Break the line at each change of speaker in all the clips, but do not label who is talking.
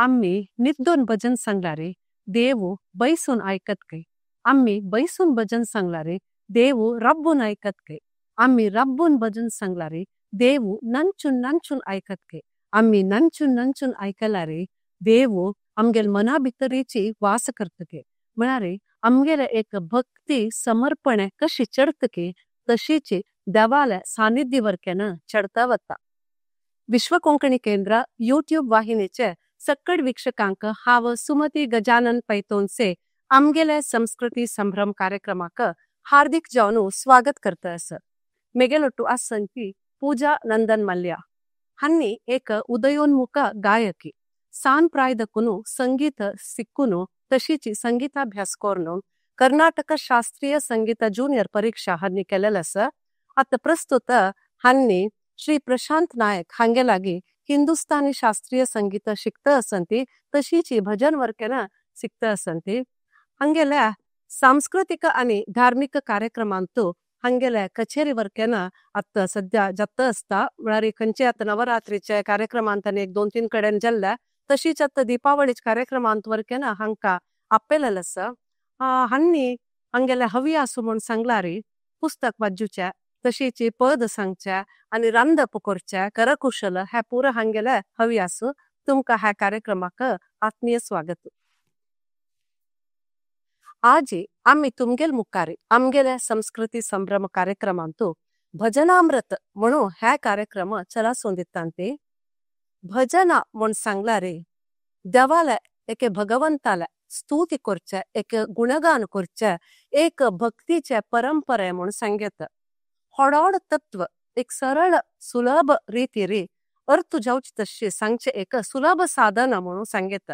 आम्ही नित भजन सांगलारे देवू बैसून ऐकत कै. आम्ही बैसून भजन सांगलारे देवू रब्बून ऐकत कै. आम्ही रब्बून भजन सांगलारे देवू नंचून नंचून ऐकत कै. आम्ही नंचून नंचून ऐकलारे देवू आमगेल मना भितरीची वास करतके. म्हणारे आमगेले एक भक्ती समर्पणे कशी चढतके तशीची देवाला सानिध्य वर्केन चढता वता. विश्व कोंकणी केंद्र यूट्यूब वाहिनीचे सक्कड वीक्षकांक हाव सुमती गजानन पैतोनसे आमगेले संस्कृती संभ्रम कार्यक्रमाक हार्दिक जावनु स्वागत करता आसा. मेगेलोटू आसंती पूजा नंदन मल्ल्या. हन्नी एक उदयोन्मुख गायकी. सान प्रायदकुनु संगीत सिಕ್ಕುನು तशीची संगीताभ्यास कोरनु कर्नाटक शास्त्रीय संगीत जूनियर परीक्षा हन्नी केलेलस. आता प्रस्तुत हन्नी श्री प्रशांत नायक हांगेलागी हिंदुस्तानी शास्त्रीय संगीत शिकता असंती तशीची भजन वर्केन शिकता असंती. हंगेल्या सांस्कृतिक आणि धार्मिक कार्यक्रमांतू हंगेल्या कचेरी वर्केन आता सध्या जात असता. म्हळ्यार खंयचे आता नवरात्रीचे कार्यक्रमांत आनी एक 2-3 कडेन जाल्ल्या तशीच आता दीपावळीच्या कार्यक्रमांत वर्केन हांका आपयलेलें आसा. हन्नी हंगेल्या हवी आसू म्हूण सांगलारी पुस्तक वाजूचे तशीची पद सांगचे आणि रांदप करचे करकुशल हे पुरं हंगेले हवी आसू. तुमका ह्या कार्यक्रमाक आत्मीय स्वागत. आजी आम्ही तुमगेल मुखारी आमगेले संस्कृती संभ्रम कार्यक्रमांतू भजनामृत म्हणून हे कार्यक्रम चलासून दितांती. भजना म्हूण सांगलारे देवाले एक भगवंताले स्तुती करचे एक गुणगान करचे एक भक्तीचे परंपरे म्हूण सांगेत. होडोड तत्व एक सरळ सुलभ रीतीरी अर्थ जावची तशी सांगचे एक सुलभ साधन म्हणून सांगेत.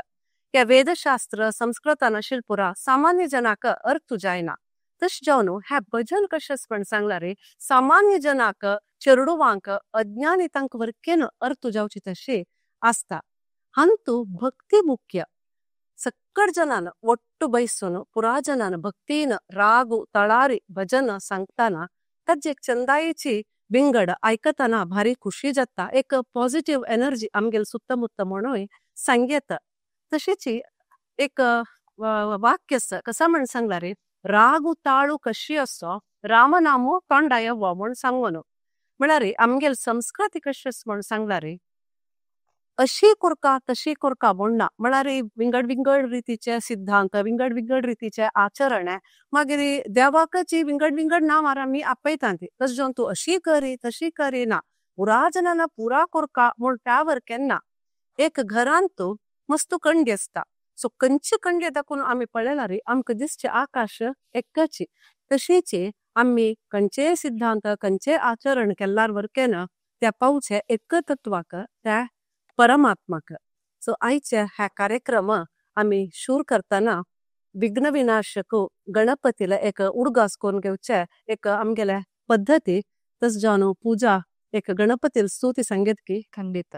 के वेदशास्त्र संस्कृत नशील पुरा सामान्य जनाक अर्थ जायना तश जावनु हे भजन कशेस पण सांगलारे सामान्य जनाक चेरडुवांक अज्ञानितांक वर्केन अर्थ जावची तशी आसता. हंतू भक्ती मुख्य. सक्कड जनान ಒಟ್ಟು ಬೈಸೋನು पुरा जनान भक्तीन रागू तळारी भजन सांगताना ताजी एक चंदायेची बिंगड ऐकताना भारी खुशी जाता. एक पॉझिटिव्ह एनर्जी आमगेल सुत्तमुत्त म्हणून सांगेत. तशीची एक वाक्य कसा म्हण सांगलारे रागू ताळू कशी असो रामनामो तोंडायव म्हण सांगोन. म्हळ्यार आमगेल संस्कृती कशी म्हण सांगलारे अशी कुरका तशी कुरका म्हणना. म्हळ्यार विंगड विंगड रीतीचे सिद्धांत विंगड विंगड रीतीचे आचरण मागीर देवाकची विंगड विंगड नांवार आमी आपयतांती. तस जावन तू अशी करी तशी करी ना पुरा जनांना पुरा कुरका म्हूण त्या वरकेन्ना. एक घरांतू मस्तू कंडी असता सो खंयची कंडी दाखून आमी पळयलारी आमकां दिसचे आकाश एक्काची. तशीची आमी खंयचे सिद्धांत खंयचे आचरण केल्ल्यार वरकेन त्या पावचे एक तत्वाक त्या परमात्माक. सो आयचे ह्या कार्यक्रम आमी शूर करताना विघ्न विनाशक गणपतीला एक उडगास करून घेवचे एक आमगेले पद्धती. तस जावन पूजा एक गणपतीला स्तुती संगीत की खंडित.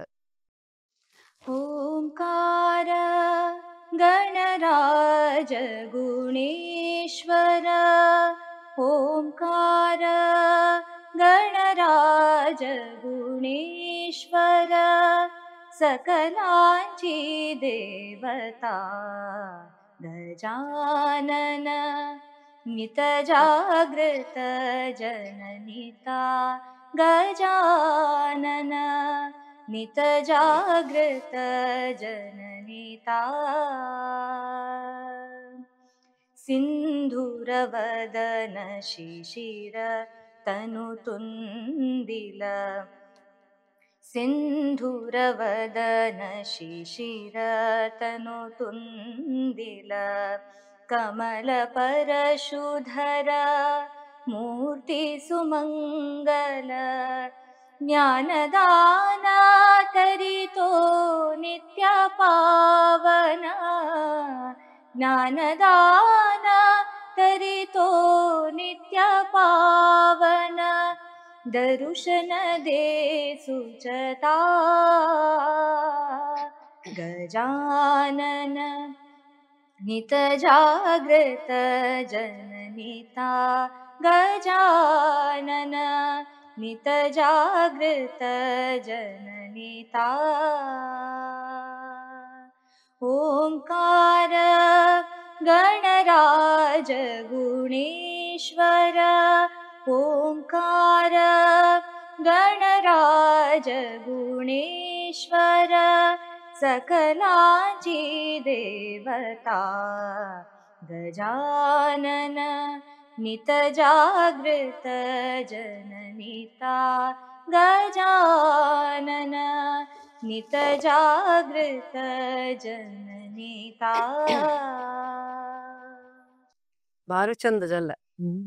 ओंकार गणराज गुणेश्वर ओंकार गणराज गुणेश्वर सकलांची देवता गजानन नित जागृत जननिता गजानन नित जागृत जननिता सिंधूरवदन शिशिर तनुतुंदिल सिंधूरवदन शिशिर तनुतुंदिल कमल परशुधर मूर्ति सुमंगल ज्ञानदान तरितो नित्य पावन ज्ञानदान तरितो नित्य पावन दरुशन दे सुचता गजानन नित जागृत जननिता गजानन नित जागृत जननिता ओंकार गणराज गुणेश्वर ओंकार गणराज गुणेश्वर सकलाची देवता गजानन नित जागृत जननीता गजानन नित जागृत जननीता.
भारी चंद झालं.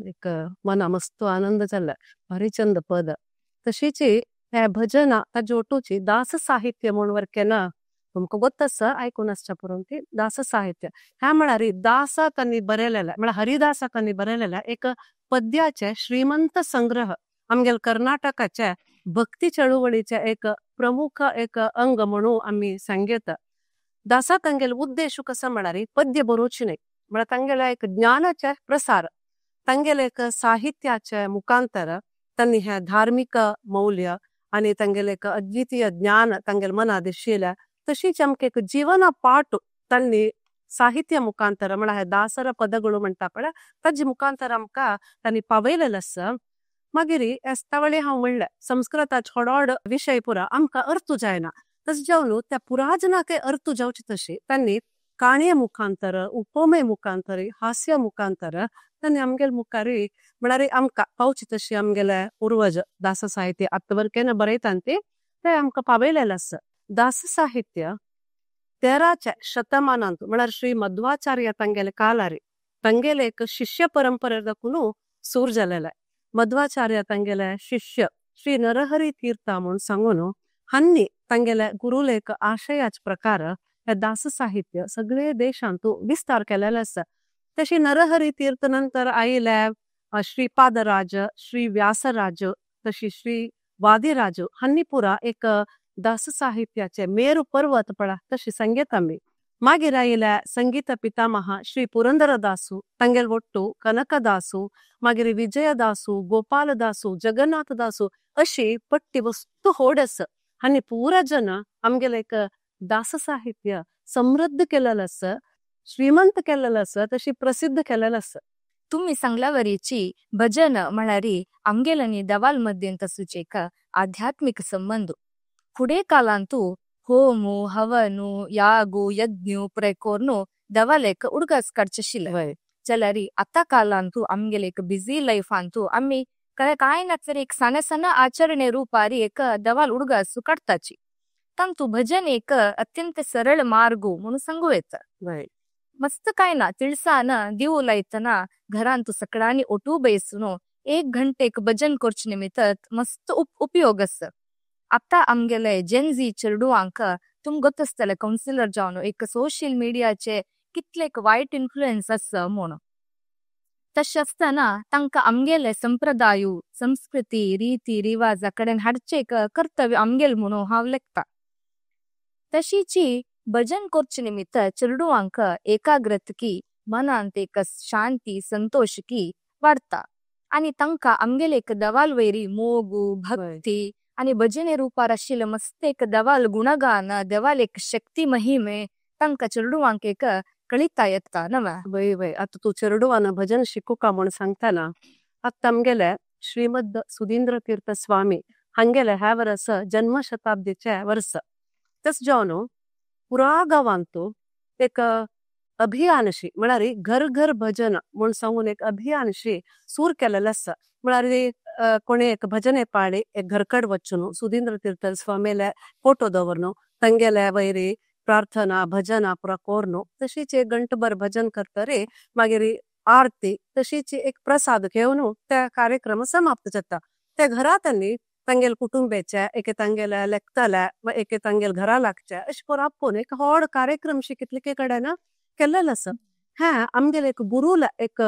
एक मना मस्त आनंद झाला. भारी चंद पद तशीची ह्या भजना ताजी ओटूची दास साहित्य म्हणून वर्केना तुमका ಗೊತ್ತಸ ऐकून असच्या पुरंती दास साहित्य ह्या म्हणारी दासा त्यांनी बरेलेला म्हणजे हरिदासा त्यांनी बरेलेला एक पद्याचे श्रीमंत संग्रह आमगेल कर्नाटकाच्या भक्ती चळवळीचे एक प्रमुख एक अंग म्हणून आम्ही सांगेत. दासा तांगेल उद्देश कसं म्हणारी पद्य बरोवची नाही म्हणजे तांगेला एक ज्ञानाचे प्रसार तांगेला एक साहित्याचे मुखांतर त्यांनी ह्या धार्मिक मौल्य आणि तांगेले एक अद्वितीय ज्ञान तांगेल मनात दिशिला तशीच आमके एक जीवನ ಪಾಠ त्यांनी साहित्य मुखांतर म्हणा हे दासर पदಗಳು म्हणता पण ताजी मुखांतर आमका त्यांनी पावयलेलस. मागिरी एस्तावळी हांव म्हणले संस्कृताचे होडोड विषय पुरा आमका अर्थ जायना तस जावन त्या पुराजनाके अर्थ जावची तशी त्यांनी काणये मुखांतर उपमे मुखांतरी हास्य मुखांतर त्यांनी आमगेल मुखारी म्हणारी आमका पावची तशी आमगेले पूर्वज दास साहित्य आत्तवर्केन बरयतांती ते आमका पावयलेलस. दास साहित्य 13च्या ಶತಮಾನಾಂತು म्हणार श्री मध्वाचार्य तांगेले कालारी तांगेले एक शिष्य परंपरेदकुनु सूर जालेला. मध्वाचार्य तांगेले शिष्य श्री नरहरी तीर्थ म्हणून सांगून हन्नी तांगेले गुरुले एक आशयाच प्रकार हे दास साहित्य सगळे देशांतू विस्तार केलेले आसा. तशी नरहरी तीर्थ नंतर आयले श्रीपादराज श्री व्यासराज तशी श्री वादिराज हन्नी पुरा एक दास साहित्याचे मेरू पर्वत पडा तशी संगीत आम्ही मागीर आयल्या संगीत पितामह श्री पुರಂದರದಾಸು तांगेल ಒಟ್ಟು कनकदासु मागीर विजयदासु गोपालदासु जगन्नाथदासु अशी पट्टी वस्तू होडस आणि पूरा जन आमगेले एक दास साहित्य समृद्ध केलेलं असं श्रीमंत केलेलं असं तशी प्रसिद्ध केलेलं असं.
तुम्ही सांगल्यावरीची भजन म्हणारी आमगेलनी दवाल मध्यंत सुचेक आध्यात्मिक संबंध फुडे कालांतू ಹೋಮು ಹವನು ಯಾಗು ಯಜ್ಞು ಪ್ರೆಕೋರ್ನು ದವಾಲೆಕ್ ಉಡ್ಗಸ್ ಕಡ್ಚಶಿಲ ಚಲರಿ ಅತ್ತ ಕಾಲಾಂತೂ ಆಮ್ಗೆಲೆಕ್ ಬಿಸಿ ಲೈಫ್ ಅಂತೂ ಅಮ್ಮಿ काय नचर एक सण आचरणे रूपारी एक दवाल उडगासू काढताची तंतू भजन एक अत्यंत सरळ मार्गो म्हणून सांगू येत. मस्त काय ना तिळसाना दिवू लायतना घरांतू सकडानी ओटू बैसून 1 घंटे एक भजन करच निमित्त मस्त उपयोग अस. आता आमगेले जेनझी चेडूवांक तुम ಗೊತ್ತಸ್ತले कौन्सिलर जावन एक सोशल मीडियाचे कितलेक वाईट इन्फ्लुएन्स अस म्हणून तशें आसतना तांकां आमगेले संप्रदायू संस्कृती रीती रिवाजा कडेन हाडचेक कर्तव्य आमगेल म्हणून हांव लेखता. तशीची भजन करचे निमित्त चेडूवांक एकाग्रतकी मनांत एक शांती संतोषकी वाडता आणि तांकां आमगेले एक दवाल वैरी मोगू भक्ती आणि भजने रूपार आशिल्ले मस्त एक दवाल गुणगान देवाल एक शक्ती महिमे तांकां चेडूवांक एक कळिता येता नवा.
वय वय आता तू चेडूवान भजन शिकूका म्हणून सांगताना आता आमगेले श्रीमद सुधींद्र तीर्थ स्वामी हंगेले ह्या वर्स जन्मशताब्दीचे वर्स तस जावन पुरा गावांतू एक अभियानशी म्हळ्यार घर घर भजन म्हणून सांगून एक अभियानशी सूर केलेले आसा. म्हळ्यार कोणी एक भजने पाडी एक घरकड वचून सुधींद्र तीर्थ स्वामीले फोटो दवरनो तांगेले वैरी प्रार्थना भजना पुरा कोरनो तशीच एक गंटभर भजन करतरे मागीर आरती तशीच एक प्रसाद घेवन त्या कार्यक्रम समाप्त जाता. त्या घरात तांगेल कुटुंबाचे एके तांगेले लेखतले व एके तांगेल घरा लागचे अशें करून आपूण एक व्हड कार्यक्रम कितले कडेन केल्लेलो आसा. हे आमगेले एक गुरुला एक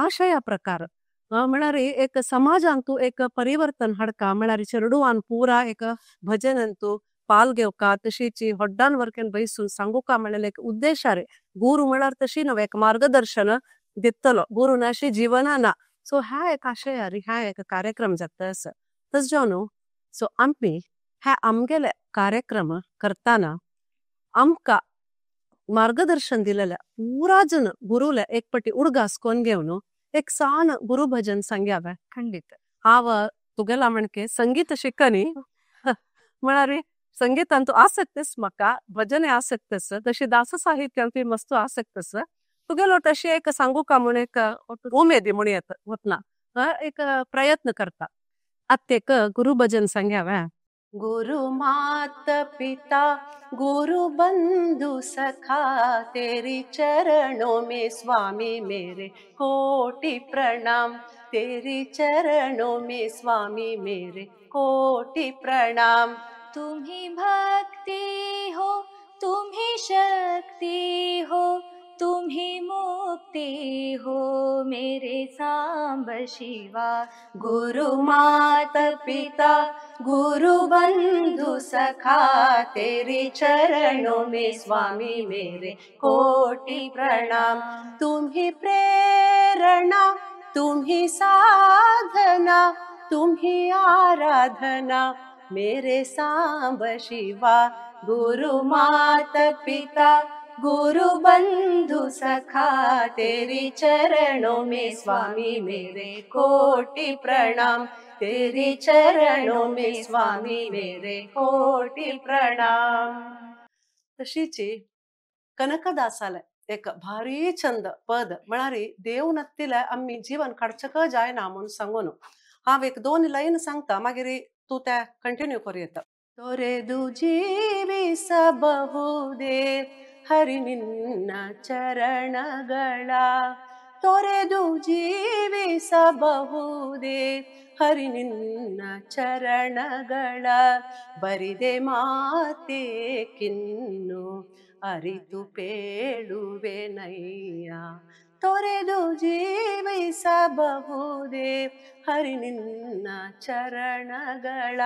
आशया प्रकार म्हळ्यार एक समाजांतू एक परिवर्तन हाडका म्हळ्यार चेडूवान पुरा एक भजनांतू पाल घेवका तशीच होड्डान वर्केन बैसून सांगूका म्हणलेले एक उद्देशारे गुरु म्हळ्यार तशी न्हू एक मार्गदर्शन दितलो गुरु नाशी जीवना ना. सो ह्या एक आशयारी ह्या एक कार्यक्रम जाता आसा. तस जावन सो आम्ही ह्या आमगेले कार्यक्रम करताना आमकां मार्गदर्शन दिलेलं पुरा जण गुरुला एकपटी उडगास कोण घेऊन एक सान गुरु भजन सांग्यावे.
खंडित.
हाव तुगेला म्हणके संगीत शिकनी म्हणारी संगीतांतू आसक्तस म्हाका भजने आसक्तस तशी दास साहित्यांतूय मस्त आसक्तस तुगेलो तशी एक सांगू का म्हण एक उमेदी म्हण येत वतना एक प्रयत्न करता अत्येक गुरु भजन सांग्यावे. गुरु मात पिता गुरु बंधु सखा तेरी चरणों में स्वामी मेरे कोटि प्रणाम. तेरी चरणों में स्वामी मेरे कोटि प्रणाम.
तुम्ही भक्ती हो, तुम्ही शक्ती हो, तुम्ही मुक्ती हो मेरे सांब शिवा.
गुरु मात पिता गुरु बंधु सखा तेरी चरणों में स्वामी मेरे कोटि प्रणाम. तुम्ही प्रेरणा तुम्ही साधना तुम्ही आराधना मेरे सांब शिवा. गुरु मात पिता गुरु बंधु सखा तेरी चरणों में स्वामी मेरे कोटि प्रणाम. तेरी चरणों में स्वामी मेरे कोटि प्रणाम. तशीची कनकदासाला एक भारी छंद पद म्हणारी देव नसतीला आम्ही जीवन काडचक जायना म्हणून सांगून हांव एक 2 लाईन सांगता मागीर तू त्या कंटिन्यू करू येता. ತೊರೆದು ಜೀವಿಸಬಹುದೇ ಹರಿ ನಿನ್ನ ಚರಣಗಳ. ತೊರೆದು ಜೀವಿಸಬಹುದೇ ಹರಿ ನಿನ್ನ ಚರಣಗಳ. ಬರಿದೆ ಮಾತೇಕಿನ್ನು ಅರಿತು ಪೇಳುವೆನಯ್ಯ. ತೊರೆದು ಜೀವಿಸಬಹುದೇ ಹರಿ ನಿನ್ನ ಚರಣಗಳ.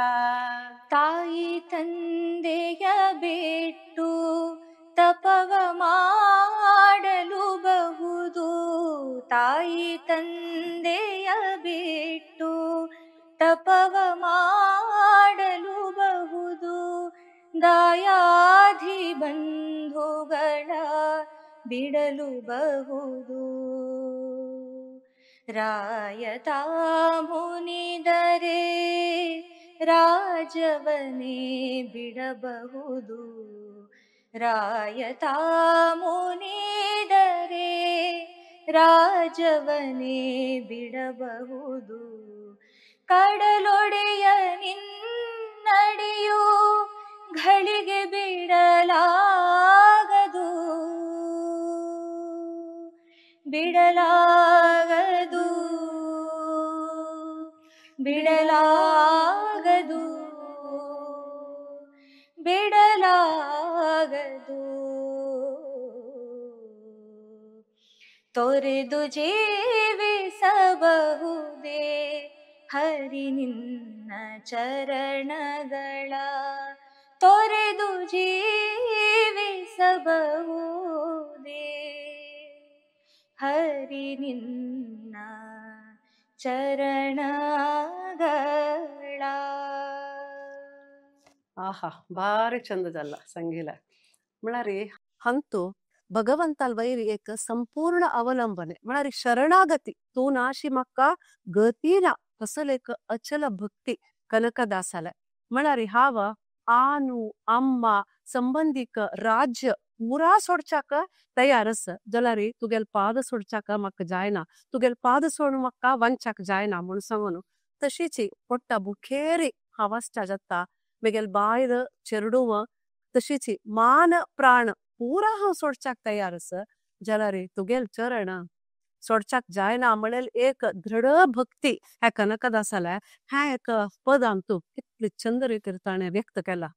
ತಾಯಿ ತಂದೆಯ ಬಿಟ್ಟು ತಪವ ಮಾಡಲು ಬಹುದು. ತಾಯಿ ತಂದೆಯ ಬಿಟ್ಟು ತಪವ ಮಾಡಲು ಬಹುದು. ದಾಯಾಧಿ ಬಂಧುಗಳ ಬಿಡಲು ಬಹುದು. ರಾಯತ ಮುನಿದರೆ ರಾಜವನೇ ಬಿಡಬಹುದು. ರಾಯತ ಮುನಿದರೆ ರಾಜವನೇ ಬಿಡಬಹುದು. ಕಡಲೊಡೆಯ ನಿನ್ನಡಿಯು ಘಳಿಗೆ ಬಿಡಲಾಗದು. ಬಿಡಲಾಗದು ಬಿಡಲಾಗದು ಬಿಡಲಾಗದು. ತೊರೆದು ಜೀವಿಸಬಹುದೇ ಹರಿ ನಿನ್ನ ಚರಣಗಳ. ತೊರೆದು ಜೀವಿಸಬಹುದೇ ಹರಿ ನಿನ್ನ ಚರಣಗಳ.
ಆಹಾ ಭಾರಿ ಚಂದದಲ್ಲ ಸಂಗೀಲ म्हणारी हंतू भगवंताल वैरी एक संपूर्ण अवलंबने म्हणारी शरणागती तू नाशी मक्का गतीना तसल एक अचल भक्ती कनकदासाला म्हणारी हाव आनु अम्मा संबंधिक राज्य पुरा सोडचाक तयारस जलारी तुगेल पाद सोडचाक मक्क जायना. तुगेल पाद सोड मक्का वंचाक जायना म्हणून सांगून तशीची पोट्टा बुखेरी हवासच्या जाता बेगेल बायर चेरडुव तशीची मान प्राण पुरा हांव सोडचाक तयारस जाल्यार तुगेल चरण सोडचाक जायना म्हणेल एक दृढ भक्ती ह्या कनकदासाला ह्या एक पदांतू कितली छंद रितीर ताणे व्यक्त केला.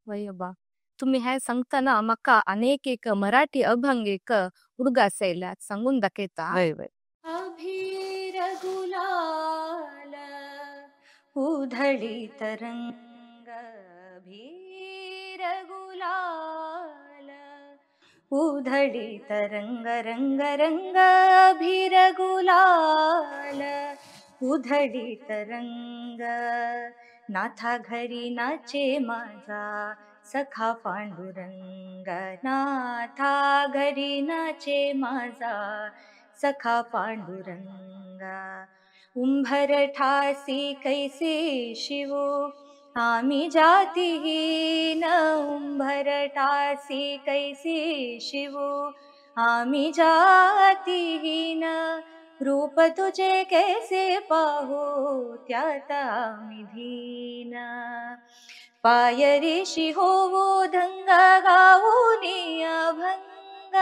वयबा तुम्ही हे सांगताना म्हाका अनेक एक मराठी अभंग एक उडगास येयल्यात सांगून दाखयता.
वय वय.
अभीर गुलाल उधळी तरंग. अभीर गुलाल उधळी तरंग रंग रंग. अभीर गुलाल उधळी तरंग. नाथा घरी नाचे माझा
सखा पांडुरंग नाथा घरी नाचे माझा सखा पांडुरंगा उंभरठासी कैसे शिवो आम्ही जातीहीन उंभरठासी कैसे शिवो आम्ही जातीहीन रूप तुझे कैसे पाहू त्यात आम्ही धीन पायरीशी होवो धंगा गाऊनी अभंग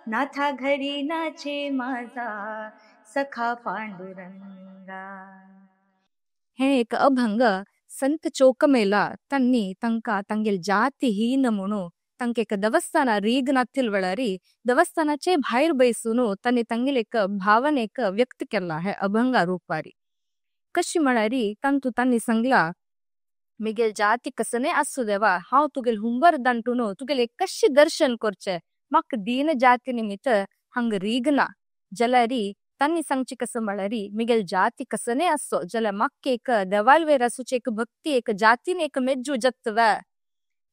नाथा घरी नाचे माझा सखा पांडुरंगा.
हे एक अभंग संत चोकमेला तन्नी तंका तंगेल जाती हीन म्हणू तंक एक देवस्थान रीगना तिलवळरी देवस्थानाचे बाहेर बैसून तन्नी तंगेल एक भावने एक व्यक्त केला है अभंगा रूपारी. कशी म्हणारी तंतु तन्नी सांगला मिगेल जाती कसने असू देवा हाव तुगेल हुंबर दंटुनो तुगेल एक कशी दर्शन करचे मक दीन जाती निमित्त हंग रीगना जलरी तन्नी सांगची कसं म्हणारी मिगेल जाती कसने असो जल मक एक देवालवे रसूचे एक भक्ती एक जातीने एक मेज्जू जत्व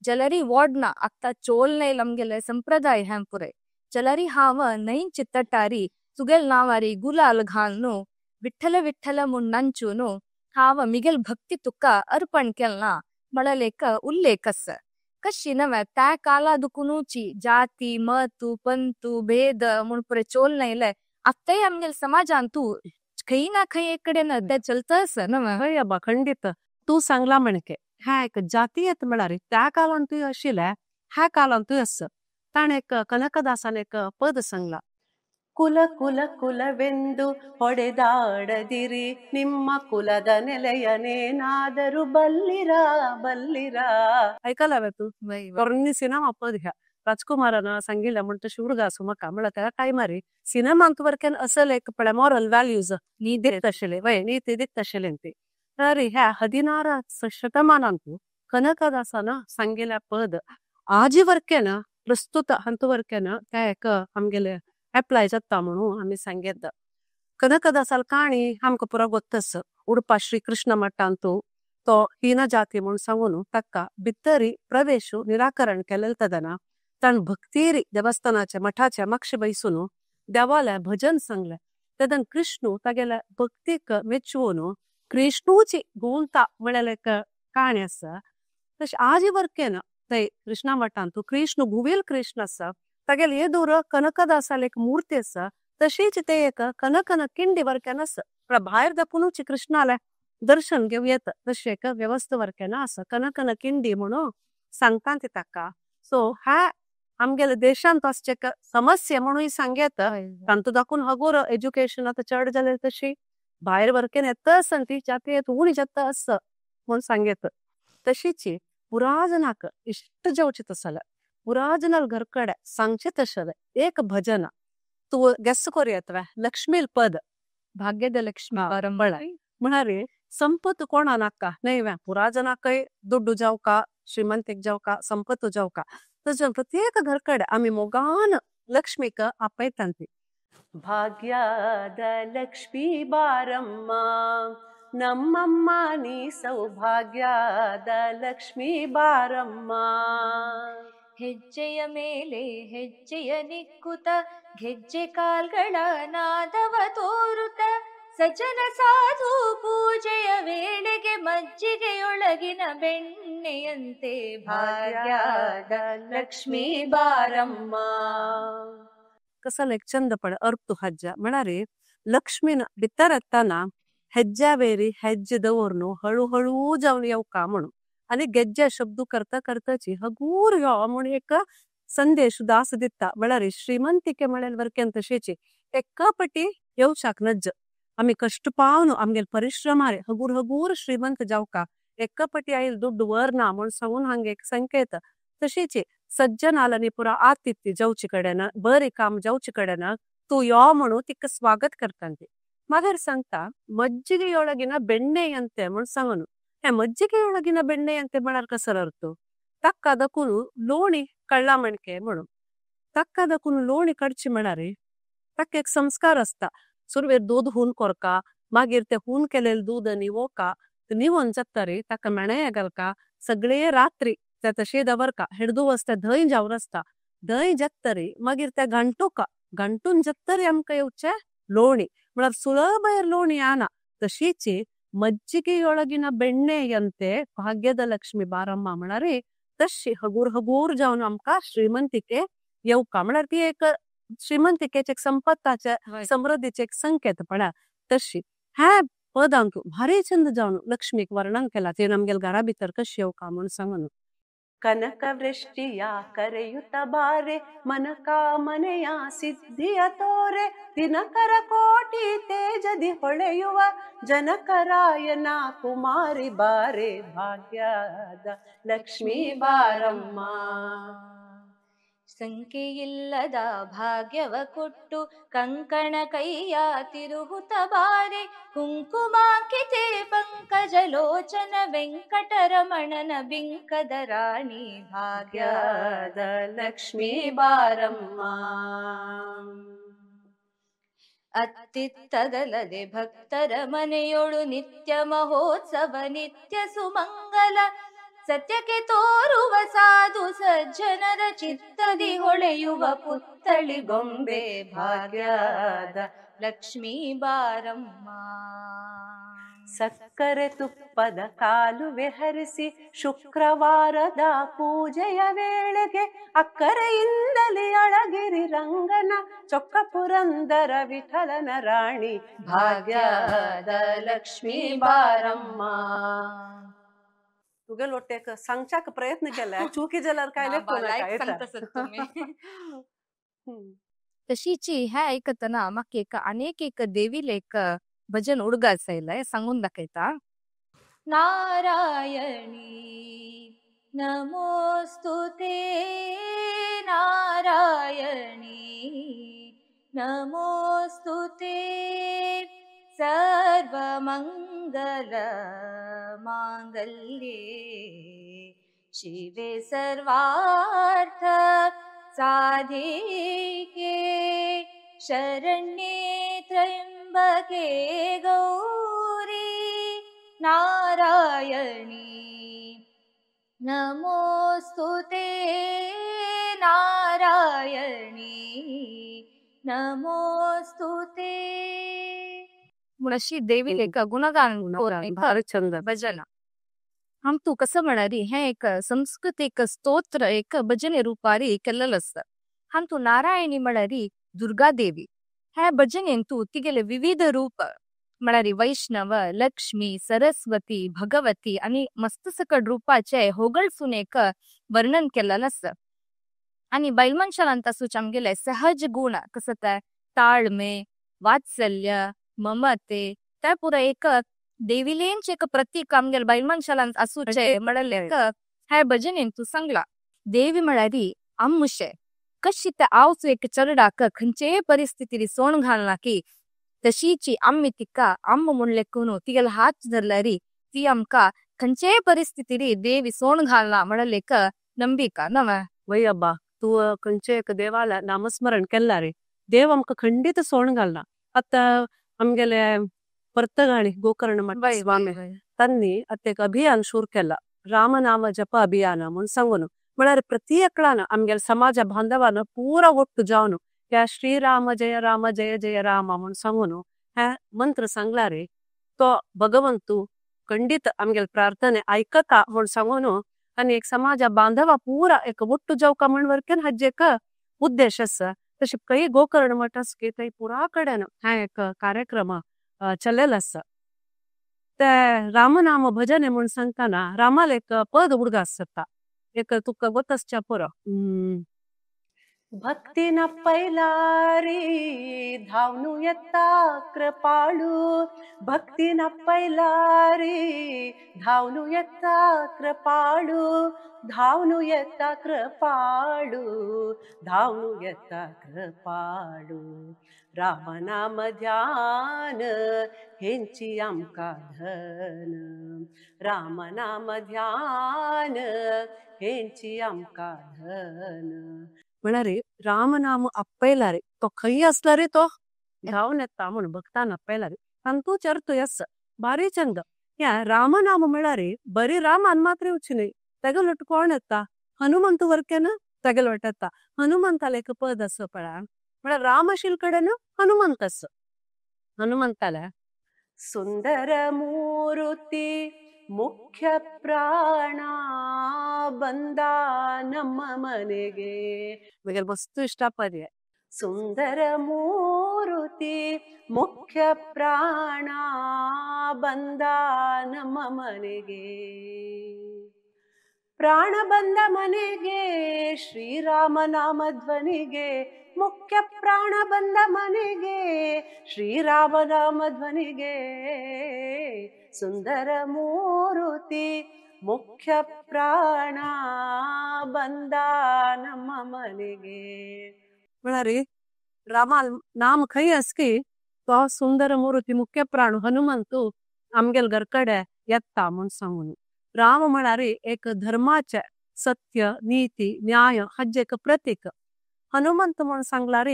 जलरी वोडना अक्ता चोलने लमगेले संप्रदाय हॅम्पुरे जलरी हाव नईन चित्तटारी तुगेल नावारी गुलाल घालनो विठ्ठल विठ्ठल मुन्नंचूनो हाव मिगेल भक्ती तुका अर्पण केलना मळलेक उल्लेखस. कशी नव्हे त्या कालादुकुनूची जाती मतू पंतू भेद म्हणून पुरे चोलने आत्ताही आमगेल समाजांतू खई ना खई एकडे न ते चलतस नव्हे.
हय अब्बा खंडित तू सांगला म्हणके ह्या एक जाती येत म्हळारी त्या कालांतूय आशिल्ले ह्या कालांतूय अस ताण एक कनकदासान एक पद सांगला ಕುಲ ಕುಲ ಕುಲವೆಂದು ಹೊಡೆದಾಡದಿರಿ ನಿಮ್ಮ ಕುಲದ ನೆಲೆಯನೇನಾದರೂ ಬಲ್ಲಿರ ಬಲ್ಲಿರ ऐकला तू कॉर्नी सिनेमा पद ह्या राजकुमारानं सांगितलं म्हणतो शिवडगा सुमका म्हणलं त्या काय मारी सिनेमा अंतवरकेन असल एक पळे मॉरल व्हॅल्यूज नी दित आशिल्ले वय नीती दित आशिल्ले ती तर ह्या 16 ಶತಮಾನಂತೂ ಕನಕದಾಸನ सांगिल्ल्या पद आजीवरकेन प्रस्तुत हंतवरकेन त्या एक आमगेले अप्लाय जाता म्हणून आम्ही सांगेत. कनकदासाल काणी आमका पुरा गोत्तस उडपा श्री कृष्ण मठांतू तो हीन जाती म्हणून सांगून तक्का भितरी प्रवेश निराकरण केलेलं तदना तण भक्तीरी देवस्थानाच्या मठाच्या मक्ष बैसून देवाला भजन सांगले तदन कृष्णू तागेल्या भक्तीक मेचवून कृष्णूची गुणता म्हळ्याला एक काणी आसा तशी आजीवरकेन ते कृष्णा मठांतू कृष्ण गुवेल कृष्ण आसा तागेल हे दूर कनकदासाल एक मूर्ती आसा तशीच ते एक कनकन किंडी वरकेन आसा पण भायर दापुनूच कृष्णाला दर्शन घेऊ येत तशी एक व्यवस्था वरकेन आसा कनकन किंडी म्हणून सांगता ती ताका. सो ह्या आमगेल्या देशांत असचे एक समस्या म्हणून सांगेत तांतू दाखून हगोर एज्युकेशन आता चड जाले तशी भायर वरकेन येता ती जाती येत उणी जाता आस म्हणून सांगेत. तशीच पुराजनाक इष्ट जेवचित आसले पुराजनाल घर कಡೆ सांगचे तशले एक भजन तू ಗೆಸ್ ಕೊರಿಯತ್ವೆ ಲಕ್ಷ್ಮೀಲ್ ಪದ
ಭಾಗ್ಯದ ಲಕ್ಷ್ಮಿ
ಬಳ म्हणारे संपत कोणा नाका नैवे पुराजनाकय दुड्डू जावका श्रीमंतीक जावका संपत जावका तशें प्रत्येक घर कಡೆ आम्ही मोगान लक्ष्मीक आपयतांती. ಭಾಗ್ಯದ ಲಕ್ಷ್ಮೀ ಬಾರಮ್ಮ ನಮ್ಮಮ್ಮ ನೀ ಸೌಭಾಗ್ಯದ ಲಕ್ಷ್ಮೀ ಬಾರಮ್ಮ
ಹೆಜ್ಜೆಯ ಮೇಲೆ ಹೆಜ್ಜೆಯ ನಿಕ್ಕುತ ಗೆಜ್ಜೆ ಕಾಲ್ಗಳ ನಾದವ ತೋರುತ ಸಜ್ಜನ ಸಾಧು ಪೂಜೆಯ ವೇಳೆಗೆ ಮಜ್ಜಿಗೆಯೊಳಗಿನ ಬೆಣ್ಣೆಯಂತೆ ಭಾಗ್ಯದ ಲಕ್ಷ್ಮೀ ಬಾರಮ್ಮ.
कसा एक चंद पण अर्थ हज्जा म्हणारे लक्ष्मीन भितर येताना हेज्या वेरी हेज्जे दवरनो हळूहळू जाऊन येवका म्हणून आणि गेज्जे शब्द करता करताची हगूर यो म्हणून एक संदेश दास दिता म्हळ्यार श्रीमंतिके म्हळ्यार वरकेन तशेची एकापटी येवशाक नज्ज आम्ही कष्ट पावन आमगेल परिश्रमारे हगूर हगूर श्रीमंत जावका एकापटी आईल दुड्ड वरना म्हणून सांगून हांगे एक संकेत. तशीची सज्जनालानी पुरा आतिथ्य जावचे कडेन बरे काम जावचे कडेन तू यो म्हणून तिक स्वागत करतांती. मागीर सांगता मज्जिಗೆಯೊಳಗಿನ ಬೆಣ್ಣೆಯಂತೆ म्हणून सांगून हे मज्जिಗೆಯೊಳಗಿನ ಬೆಣ್ಣೆಯಂತೆ म्हळ्यार कसर अर्थ तक्का दकून लोणी कळला म्हणके म्हणून तक्का दकून लोणी कडची म्हणारे तक्का एक संस्कार असता सुरवेर दूध हून कोरका मागीर ते हून केलेले दूध निवोका निवोन जाता रे ताका मेणे घालका सगळे रात्री ते तशी दवरका हिडदू वसते धंय जावन आसता धंय जेत्तरी मागीर त्या घंटुका घंटून जेत्तरी आमकां येवचे लोणी म्हळ्यार सुलभ लोणी आना तशीची ಮಜ್ಜಿಗೆಯೊಳಗಿನ ಬೆಣ್ಣೆಯಂತೆ ಭಾಗ್ಯದ ಲಕ್ಷ್ಮಿ ಬಾರಮ್ಮ म्हणारी तशी हगूर हगूर जावन आमकां श्रीमंतीके येवका म्हळ्यार ती एक श्रीमंतीकेचे एक संपत्ताचे समृद्धीचे एक संकेत म्हळ्यार तशी हे पदांक भारी चंद जावन लक्ष्मीक वर्णन केला ते नमगेल घरा भितर कशी येवका म्हूण सांगून ಕನಕ ವೃಷ್ಟಿಯ ಕರೆಯುತ್ತ ಬಾರೆ ಮನಕಾಮನೆಯ ಸಿದ್ಧಿಯ ತೋರೆ ದಿನಕರ ಕೋಟಿ ತೇಜದಿ ಹೊಳೆಯುವ ಜನಕರಾಯನ ಕುಮಾರಿ ಬಾರೆ ಭಾಗ್ಯದ ಲಕ್ಷ್ಮೀ ಬಾರಮ್ಮ
ಸಂಖ್ಯೆಯಿಲ್ಲದ ಭಾಗ್ಯವ ಕೊಟ್ಟು ಕಂಕಣ ಕೈಯ ತಿರುಹುತ ಬಾರೆ ಕುಂಕುಮಾಂಕಿತೆ ಪಂಕಜಲೋಚನ ವೆಂಕಟರಮಣನ ಬಿಂಕದ ರಾಣಿ ಭಾಗ್ಯದ ಲಕ್ಷ್ಮೀ ಬಾರಮ್ಮ ಅತ್ತಿತ್ತದಲ್ಲದೆ ಭಕ್ತರ ಮನೆಯೊಳು ನಿತ್ಯ ಮಹೋತ್ಸವ ನಿತ್ಯ ಸುಮಂಗಲ ಸತ್ಯಕ್ಕೆ ತೋರುವ ಸಾಧು ಸಜ್ಜನರ ಚಿತ್ತದಿ ಹೊಳೆಯುವ ಪುತ್ತಳಿ ಗೊಂಬೆ ಭಾಗ್ಯದ ಲಕ್ಷ್ಮೀ ಬಾರಮ್ಮ
ಸಕ್ಕರೆ ತುಪ್ಪದ ಕಾಲುವೆ ಹರಿಸಿ ಶುಕ್ರವಾರದ ಪೂಜೆಯ ವೇಳೆಗೆ ಅಕ್ಕರೆಯಿಂದಲೇ ಅಳಗಿರಿ ರಂಗನ ಚೊಕ್ಕ ಪುರಂದರ ವಿಠಲನ ರಾಣಿ ಭಾಗ್ಯದ ಲಕ್ಷ್ಮೀ ಬಾರಮ್ಮ तुगेल वाटते सांगच्याक प्रयत्न केला चुकी जाल्यार काय
तशीची ह्या ऐकतना म्हाका एक अनेक एक देवीले एक भजन उडगास आयलाय सांगून दाखयता
नारायणी नमोस्तुते नारायणी नमोस्तुते सर्वमंगल मांगल्ये शिवे सर्वार्थ साधिके शरण्ये त्र्यंबके गौरी नारायणी नमोस्तुते नारायणी नमोस्तुते
अशी देवी एक गुणगान
फार छंद
भजन हम तू कसं म्हणारी हे एक संस्कृतिक स्तोत्र एक भजने रुपारी केलेलं असतं हम तू नारायणी म्हणारी दुर्गा देवी हे भजनेन तू तिगेले विविध रूप म्हणारी वैष्णव लक्ष्मी सरस्वती भगवती आणि मस्त सकड रूपाचे होगळसून एक वर्णन केलेलं असतं आणि बैलमनशालांत असूच आमगेले सहज गुण कसं ते ताळमे वात्सल्य ममते त्या पुरा एक देविलेंच एक प्रतीक आमगेल बैलमनशालांत असूचे म्हळले हे भजनेन तू सांगला देवी म्हळ्यारी आमुशे कशी ते आवचू एक चरडाक खंयचे परिस्थिती सोण घालना की तशीची आम्ही तिका आम्म म्हणले कोण तिगेल हात धरल्यारी ती आमका खंयचे परिस्थिती देवी सोण घालना म्हळले ನಂಬಿಕ ನವ
वयब्बा तू खंयचे एक देवाला नामस्मरण केला रे देव आमकां खंडीत सोण घालना आता आमगेले परतगाणी गोकर्ण मठ स्वामी तांणी आता एक अभियान सुरू केला रामनाम जप अभियान म्हूण सांगून म्हळ्यार प्रति एकल्यान आमगेल समाज बांधवान पुरा ಒಟ್ಟು जावन ह्या श्रीराम जय जय राम म्हूण सांगून हे मंत्र सांगला रे तो भगवंतू खंडीत आमगेल प्रार्थने ऐकता म्हूण सांगून आणि एक समाज बांधवा पुरा एक ಒಟ್ಟು जावका म्हण वरकेन हाजे एक उद्देश आसा तशें काही गोकर्ण मठ आसा थंय पुरा कडेन हा एक कार्यक्रम चल्लेलो आसा ते रामनाम भजने म्हूण सांगतना रामाल एक पद उडगास जाता एक तुका ಗೊತ್ತ आसच्या पुरो ಭಕ್ತಿನ ಪೈಲಾರಿ ಧಾವನು ಎತ್ತ ಕೃಪಾಳು ಭಕ್ತಿನ ಪೈಲಾರಿ ಧಾವನು ಎತ್ತ ಕೃಪಾಳು ಧಾವನು ಎತ್ತ ಕೃಪಾಳು ಧಾವನು ಎತ್ತ ಕೃಪಾಳು ರಾಮನಾಮ ಧ್ಯಾನ ಹೆಂಚಿ आमका धन रामनाम ध्यान हेंची आमका धन म्हणारे रामनाम आपयला रे तो खंय असला रे तो धावून येता म्हूण भक्तान आपयला रे तांतूच अर्थ आसा भारी चंद या रामनाम म्हळ्यार बरी रामान मात्र येवची न्हय ತೆಗಲುಟ್ಕೋಣೆತ್ತ ಹನುಮಂತು ವರ್ಕೆನ ತೆಗಲೊಟ್ಟೆತ್ತ ಹನುಮಂತಲೆಕ್ ಪದಸ್ಸು ಪಳ म्हळ्यार रामशील कडेन हनुमंतस हनुमंताले सुंदर मूर्ती मुख्य प्राण ಬಂದ ನಮ್ಮ ಮನೆಗೆ ನನಗೆ ಮಸ್ತು ಇಷ್ಟ ಪದ್ಯ ಸುಂದರ ಮೂರ್ತಿ ಮುಖ್ಯ ಪ್ರಾಣ ಬಂದ ನಮ್ಮ ಮನೆಗೆ ಪ್ರಾಣ ಬಂದ ಮನೆಗೆ ಶ್ರೀರಾಮ ನಾಮ ಧ್ವನಿಗೆ ಮುಖ್ಯ ಪ್ರಾಣ ಬಂದ ಮನೆಗೆ ಶ್ರೀರಾಮ ನಾಮ ಧ್ವನಿಗೆ ಸುಂದರ ಮೂರ್ತಿ ಮುಖ್ಯ ಪ್ರಾಣ ಬಂದ ನಮ್ಮ ಮನೆಗೆ म्हळ्यार रामा नाम खंय आसकी तो सुंदर मूर्ती मुख्य प्राण हनुमंतू आमगेल घरकडे येता म्हूण सांगून राम म्हळ्यार एक धर्माचे सत्य नीती न्याय हाजेक प्रतीक हनुमंत म्हूण सांगल्यार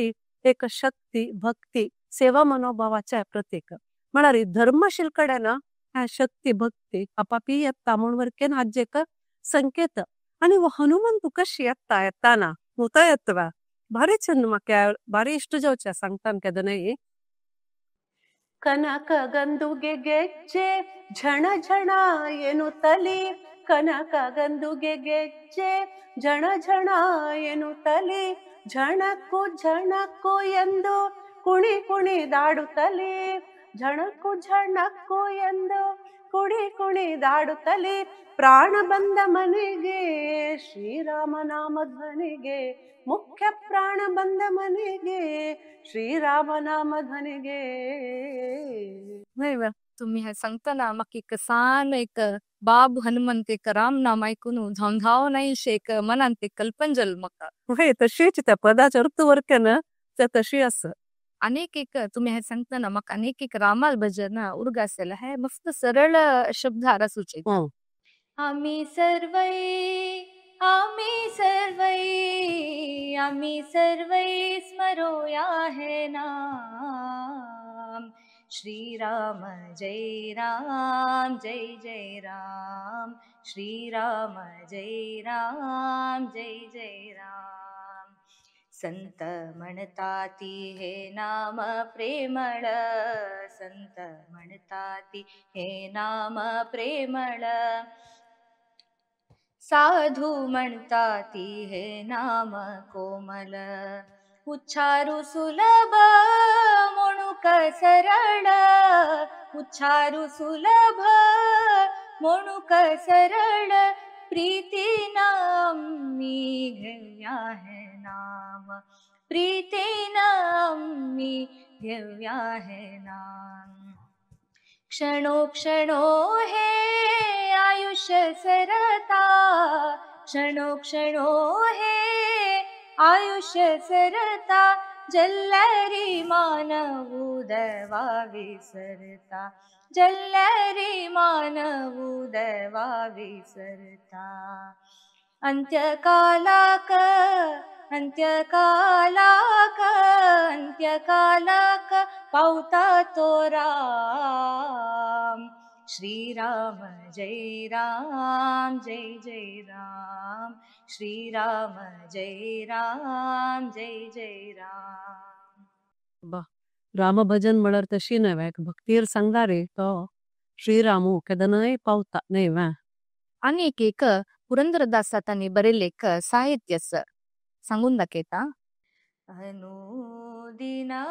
एक शक्ती भक्ती सेवा मनोभावाचे प्रतीक म्हळ्यार धर्मशील कडेन शक्ती भक्ती आपापी येता म्हूण वरकेन हाजेक संकेत आनी हो हनुमंतू कशी येताना नुता येतवा भारी चंद म्हाका भारी इष्ट जावचे सांगतान केदनय ಕನಕ ಗಂದುಗೆ ಗೆಜ್ಜೆ ಝಣ ಝಣ ಎನ್ನುತ್ತಲಿ ಕನಕ ಗಂದುಗೆ ಗೆಜ್ಜೆ ಝಣ ಝಣ ಎನ್ನುತ್ತಲಿ ಝಣಕ್ಕು ಎಂದು ಕುಣಿ ಕುಣಿದಾಡುತ್ತಲಿ ಝಣಕ್ಕು ಎಂದು ಕುಣಿದಾಡುತ್ತಲಿ ಪ್ರಾಣ ಬಂದ ಮನೆಗೆ ಶ್ರೀರಾಮ ನಾಮ ಧ್ವನಿಗೆ मुख्य प्राण बंद मनेगे श्रीराम नाम ध्वनिगे
नाही बा तुम्ही हे सांगताना मग एक सान एक बाब हनुमंत एक राम नाम ऐकून झंझाव नाही शेक मनांत एक कल्पंजल मका
हे तशीच त्या पदाच्या अर्थ वरकेन ते तशी असं
अनेक एक तुम्ही हे सांगताना मग अनेक एक रामाल भजन उर्गासेला हे मस्त सरळ शब्द हारा सुचेत
आम्ही सर्वै स्मरोया है नाम श्रीराम जय राम जय जय राम श्रीराम जय राम जय जय राम संत म्हणताती हे नाम प्रेमळ संत म्हणताती हे नाम प्रेमळ साधू म्हणताती हे नाम कोमल उच्चारू सुलभ म्हणूक सरळ उच्चारू सुलभ म्हणूक सरळ प्रीतीन आम्ही घेऊया हे नाम प्रीतीन आम्ही घेऊया हे नाम क्षणो क्षणो हे आयुष्य सरता क्षणो क्षणो हे आयुष्य सरता जल्लरी मानवू देवा विसरता जल्लरी मानवू देवा विसरता अंत्यकालाक पावता तो राम श्रीराम जय राम जय जय राम श्रीराम जय राम जय जय राम
बा राम भजन म्हळ्यार तशी न्हय भक्तीर सांगला रे तो श्रीरामू केदनय पावता न्हय वा
अनेक एक पुरंदरदासातांनी बरेलेक साहित्यस सांगून दाखयता
अनुदिना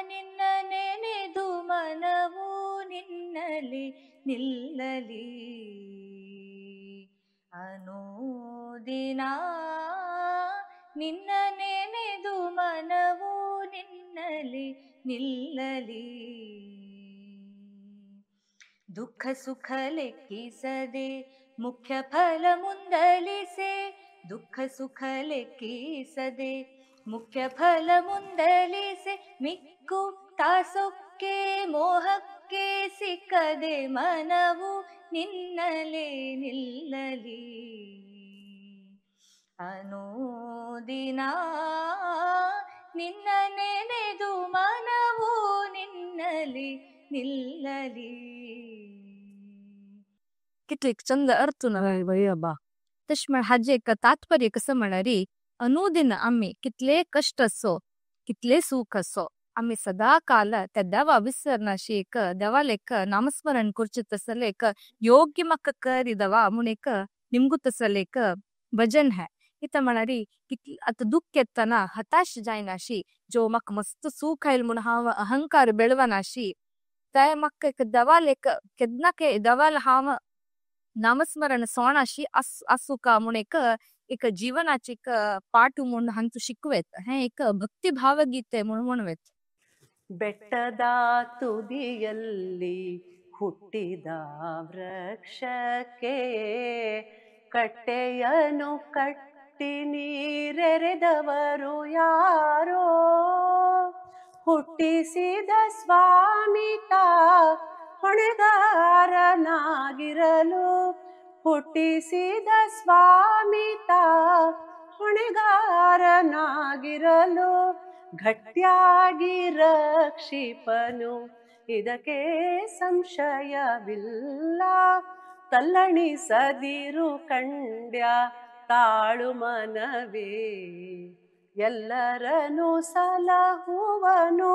ನಿನ್ನ ನೆನೆದು ಮನವು ನಿನ್ನಲಿ ನಿಲ್ಲಲಿ ಅನುದಿನ ನಿನ್ನ ನೆನೆದು ಮನವು ನಿನ್ನಲಿ ನಿಲ್ಲಲಿ ದುಃಖ ಸುಖ ಲೆಕ್ಕಿಸದೆ ಮುಖ್ಯ ಫಲ ಮುಂದಲಿಸೆ ದುಃಖ ಸುಖ ಲೆಕ್ಕಿಸದೆ ಮುಖ್ಯ ಫಲ ಮುಂದಲಿಸೆ ಮಿಕ್ಕು ತಾಸೊಕ್ಕೆ ಮೋಹಕ್ಕೆ ಸಿಕ್ಕದೆ ಮನವು ನಿನ್ನಲೇ ನಿಲ್ಲಲಿ ಅನುದಿನ ನಿನ್ನ ನೆನೆದು ಮನವು ನಿನ್ನಲಿ ನಿಲ್ಲಲಿ
कितलेक चंद अर्थुन
बा
तशमळ हाजे एक तात्पर्य कसं म्हणरी अनुदिन आम्ही कितले कष्ट असो कितले सुख असो आम्ही सदा काल त्या देवा विसरनाशी एक देवाला एक नामस्मरण करचे तसले एक योग्य मक करिदवा म्हणून एक निमगू तसले एक भजन है इथं म्हणरी किती आता दुःख येताना हताश जायनाशी जो मक मस्त सुख आहे म्हणून हाव अहंकार बेळवनाशी त्या मक एक देवाला एक केदना के देवाला हाव नामस्मरण सोणाशी असू का म्हणून एक जीवनाची एक पाठ म्हणून हंतू शिकवेत हे एक भक्ती भावगीते म्हणून म्हणवेत
ಬೆಟ್ಟದ ತುದಿಯಲ್ಲಿ ಹುಟ್ಟಿದ ವೃಕ್ಷಕ್ಕೆ ಕಟ್ಟೆಯನ್ನು ಕಟ್ಟಿ ನೀರೆರೆದವರು ಯಾರೋ ಹುಟ್ಟಿಸಿದ ಸ್ವಾಮಿತ ಹೊಣೆಗಾರನಾಗಿರಲು ಹುಟ್ಟಿಸಿದ ಸ್ವಾಮಿತ ಹೊಣೆಗಾರನಾಗಿರಲು ಗಟ್ಟಿಯಾಗಿ ರಕ್ಷಿಪನು ಇದಕ್ಕೆ ಸಂಶಯವಿಲ್ಲ ತಲ್ಲಣಿಸದಿರು ಕಂಡ್ಯ ತಾಳು ಮನವೇ ಎಲ್ಲರನ್ನು ಸಲಹುವನು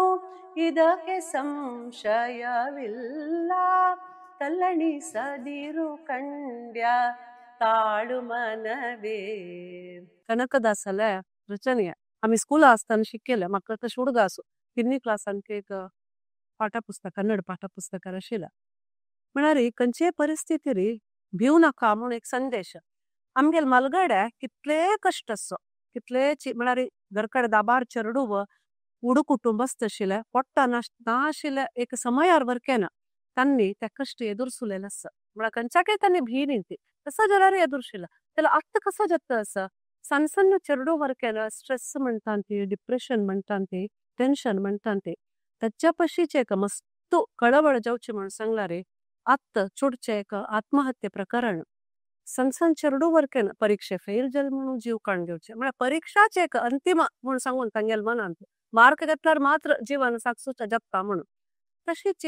ಇದಕ್ಕೆ ಸಂಶಯವಿಲ್ಲ ತಲ್ಲಣಿಸದಿರು ಕಂಡ್ಯ ತಾಳು ಮನವೇ ಕನಕದಾಸಲ ರಚನೆಯ आम्ही स्कूल असताना शिकेलं म्हाका तशें हुडगा असो 3नी क्लासान एक पाठपुस्तक कन्नड पाठपुस्तक आशिल्ला म्हळ्यार खंयचे परिस्थिती री भिव नाका म्हणून एक संदेश आमगेल मलगड्या कितले कश्ट असो कितले म्हळ्यार घरकडे दाबार चेरडूव उडू कुटुंबस्त आशिल्ले पोट्टा ना आशिल्ले एक समयार वरकेना तांणी त्या कश्ट एदुरसुलेले आसा म्हळ्यार खंयच्याकय तांणी भी निंती तसो जाल्यार एदुरशिल्ला त्याला अर्थ कसो जाता असा सಣ್ಣ ಸಣ್ಣ ಚೆರಡು वर्केना स्ट्रेस म्हणटात ते डिप्रेशन म्हणटात ते टेन्शन म्हणटात ते त्याच्या पशीचे एक मस्त कळवळ जावची म्हणून सांगला रे आत्त चोडचे एक आत्महत्ये प्रकरण सಣ್ಣ सಣ್ಣ ಚೆರಡು वर्केना परीक्षे फेल जाल म्हणून जीव काण घेवचे म्हळ्यार परीक्षाचे एक अंतिम म्हणून सांगून तांगेल मनांत मार्क घेतल्यार मात्र जीवन सागसूचे जगता म्हणून तशीच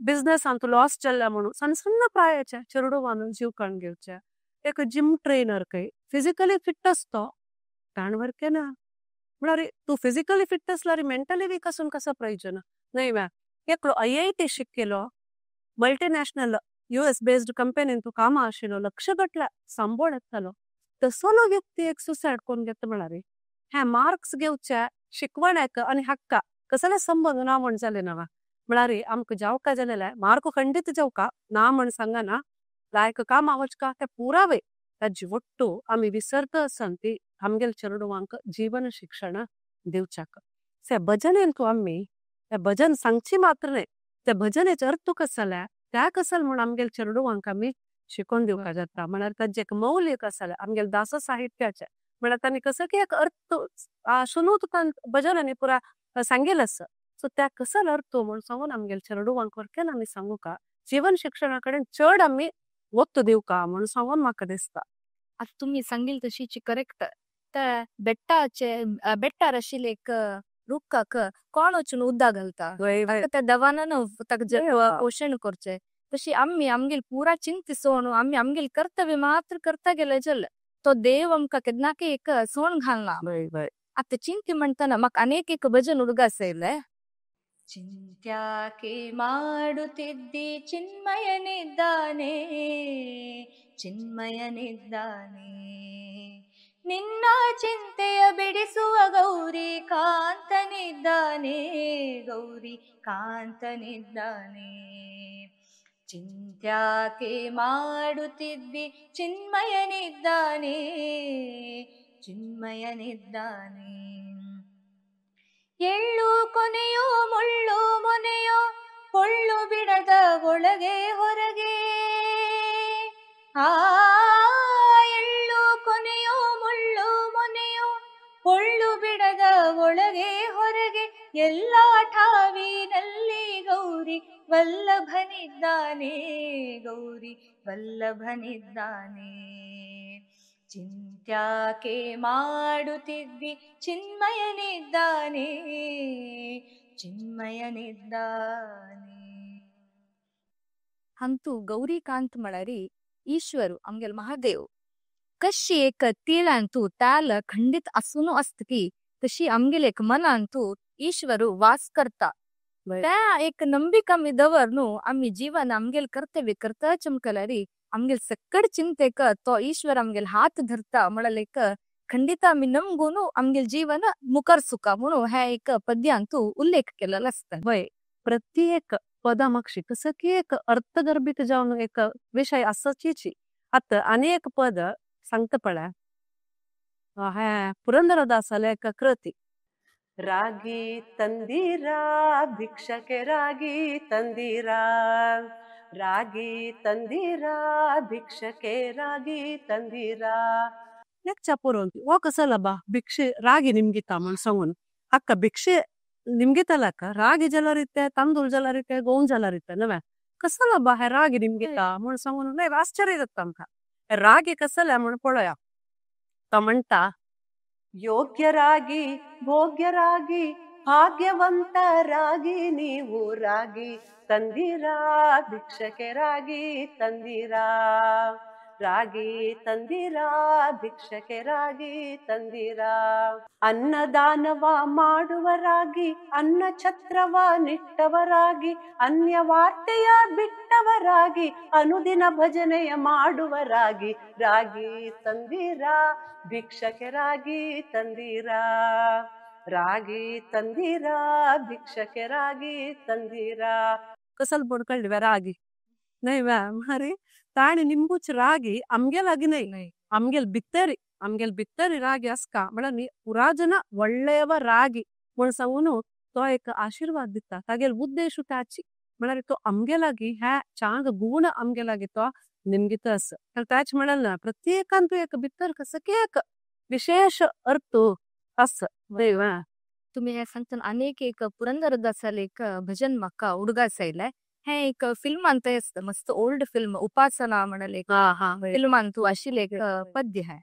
बिझनेसांत लॉस जाल्ल्या म्हणून सಣ್ಣ सಣ್ಣ प्रायाच्या ಚೆರಡುवान जीव काण घेवचे एक जिम ट्रेनर काही फिजिकली फिट असतो ताण वरकेना म्हळ्यार तू फिजिकली फिट असल्यार मेंटली वीक असून कसं प्रयोजन नाही म्या एकलो IIT शिकलो मल्टीनॅशनल US बेस्ड कंपनीन तू कामा आशिल्लो लक्ष गटल्या सांबोळ येतालो तसलो व्यक्ती एक सुसायड करून घेता म्हळ्यार हे मार्क्स घेवचे शिकवण्याक आणि हक्का कसले संबंध ना म्हण जाले ना म्हळ्यार आमकां जावका जालेले मार्क खंडीत जावका ना म्हण सांगना लायक काम आवचका ते पुरावे ताजी ಒಟ್ಟು आम्ही विसरत असंती आमगेल चेरडुवांक जीवन शिक्षण दिवच्याक से भजनेंतू आम्ही ते भजन सांगची मात्र नाही ते भजनेचे अर्थ कसले त्या कसल म्हणून आमगेल चेरडुवांक आम्ही शिकून दिवका जाता म्हळ्यार ताजे एक मौल्य कसले आमगेल दास साहित्याचे म्हळ्यार तांणी कसं की एक अर्थ सुनू तुका भजनांनी पुरा सांगेल आसा सो त्या कसल अर्थ म्हणून सांगून आमगेल चेरडुवांक वरकेन आम्ही सांगू का जीवन शिक्षणा कडेन चड आम्ही ಒತ್ತು दिवका म्हणून सांगून म्हाका दिसता
आता तुम्ही सांगील तशीची करेक्ट तर बेट्टार आशिल्ले एक रुखाक कोण वचून उद्दा घालता त्या दवानान ताका पोषण करचे तशी आम्ही आमगेल पुरा चिंतिसोन आम्ही आमगेल कर्तव्य मात्र करता गेले जल तो देव आमकां केदनाके एक सोण घालना आता चिंती म्हणताना म्हाका अनेक एक भजन उडगासयले
ಚಿಂತ್ಯಾಕೆ ಮಾಡುತ್ತಿದ್ದಿ ಚಿನ್ಮಯನಿದ್ದಾನೆ ಚಿನ್ಮಯನಿದ್ದಾನೆ ನಿನ್ನ ಚಿಂತೆಯ ಬಿಡಿಸುವ ಗೌರಿ ಕಾಂತನಿದ್ದಾನೆ ಗೌರಿ ಕಾಂತನಿದ್ದಾನೆ ಚಿಂತ್ಯಾಕೆ ಮಾಡುತ್ತಿದ್ದಿ ಚಿನ್ಮಯನಿದ್ದಾನೆ ಚಿನ್ಮಯನಿದ್ದಾನೆ ಎಳ್ಳು ಕೊನೆಯೋ ಮುಳ್ಳು ಮೊನೆಯೋ ಕೊಳ್ಳು ಬಿಡದ ಒಳಗೆ ಹೊರಗೆ ಆ ಎಳ್ಳು ಕೊನೆಯೋ ಮುಳ್ಳು ಮೊನೆಯೋ ಕೊಳ್ಳು ಬಿಡದ ಒಳಗೆ ಹೊರಗೆ ಎಲ್ಲ ಠಾವಿನಲ್ಲಿ ಗೌರಿ ವಲ್ಲಭನಿದ್ದಾನೆ ಗೌರಿ ವಲ್ಲಭನಿದ್ದಾನೆ ಚಿಂತ್ಯಾಕೆ ಮಾಡುತ್ತಿದ್ದಿ ಚಿನ್ಮಯನಿದ್ದಾನೆ ಚಿನ್ಮಯನಿದ್ದಾನೆ
हंतु गौरीकांत मळरी ईश्वरू आमगेल महादेव कशी एक तिळांतू त्याल खंडित असून असत की तशी आमगेल एक मनांतू ईश्वरू वास करता त्या एक ನಂಬಿಕೆ ಮಿದವರ್ನು आम्ही जीवन आमगेल कर्तव्य करता चमकलरी आमगेल सकड चिंतेक तो ईश्वर आमगेल हात धरता म्हणलेक खंडित आम्ही नमगून आमगेल जीवन मुखार सुका म्हणून ह्या एक पद्यांतू उल्लेख केलेला असता
वय प्रत्येक पदामागशी कसं की एक अर्थगर्भित जाऊन एक विषय असची आता अनेक पद सांगता पळ्या ह्या ಪುರಂದರದಾಸಲ एक ಕೃತಿ ರಾಗಿ ತಂದೀರಾ ಭಿಕ್ಷಕ್ಕೆ ರಾಗಿ ತಂದೀರಾ ರಾಗಿ ತಂದೀರಾ ಭಿಕ್ಷಕ್ಕೆ ರಾಗಿ ತಂದೀರಾ ನೆಕ್ ಚಾಪುರೋಂತಿ ಓ ಕಸಲ ಬಾ ಭಿಕ್ಷೆ ರಾಗಿ ನಿಮ್ಗಿತ ಮನ್ಸವನ್ ಅಕ್ಕ ಭಿಕ್ಷೆ ನಿಮ್ಗಿತಲಕ್ಕ ರಾಗಿ ಜಲರಿತ್ತೆ ತಂದೂಲ್ ಜಲರಿತ್ತೆ ಗೋನ್ ಜಲರಿತ್ತೆ ನವೆ ಕಸಲ ಬಾ ಹೆ ರಾಗಿ ನಿಮ್ಗಿತ ಮನ್ಸವನ್ ನೈ ಆಶ್ಚರ್ಯ ಇರತ್ತಂಕ ರಾಗಿ ಕಸಲ ಮಣ್ಪೊಳಯ ತಮಂಟ ಯೋಗ್ಯರಾಗಿ ಭೋಗ್ಯರಾಗಿ ಭಾಗ್ಯವಂತರಾಗಿ ನೀವು ರಾಗಿ ತಂದಿರಾ ಭಿಕ್ಷಕ್ಕೆ ರಾಗಿ ತಂದಿರಾ ರಾಗಿ ತಂದಿರಾ ಭಿಕ್ಷಕ್ಕೆ ರಾಗಿ ತಂದಿರಾ ಅನ್ನದಾನವ ಮಾಡುವರಾಗಿ ಅನ್ನ ಛತ್ರವ ನಿಟ್ಟವರಾಗಿ ಅನ್ಯ ವಾರ್ತೆಯ ಬಿಟ್ಟವರಾಗಿ ಅನುದಿನ ಭಜನೆಯ ಮಾಡುವರಾಗಿ ರಾಗಿ ತಂದಿರಾ ಭಿಕ್ಷಕ್ಕೆ ರಾಗಿ ತಂದಿರಾ ರಾಗಿ ತಂದಿರಾ ಭಿಕ್ಷಕ್ಕೆ ರಾಗಿ ತಂದಿರಾ ಕಸಲ್ ಬಡ್ಕಳ್ಳಿವೆ ರಾಗಿ ನೈವ ಮಾರಿ ತಾಣಿ ನಿಂಬುಚ್ ರಾಗಿ ಅಮ್ಗೆಲಾಗಿ ನೈ ಅಮ್ಗೆಲ್ ಬಿತ್ತರಿ ರಾಗಿ ಅಸ್ಕ ಮಳನಿ ಪುರಾಜನ ಒಳ್ಳೆಯವ ರಾಗಿ ಮಣಸವನು तो एक आशीर्वाद दिता तागेल उद्देश त्याची म्हळ्यार तो आमगेलागी ह्या चांग गुण आमगेलागी तो निमगितस त्याच म्हणाल ना प्रत्येकांतू एक भितर कसं की एक विशेष अर्थ अस देव
तुम्ही हे सांगताना अनेक एक पुरंदरदासाला एक भजन मक्का उडगा सायलाय हे एक फिल्म ಅಂತ असतं मस्त ओल्ड फिल्म उपासना म्हणाले फिल्म ಅಂತೂ अशील एक पद्य है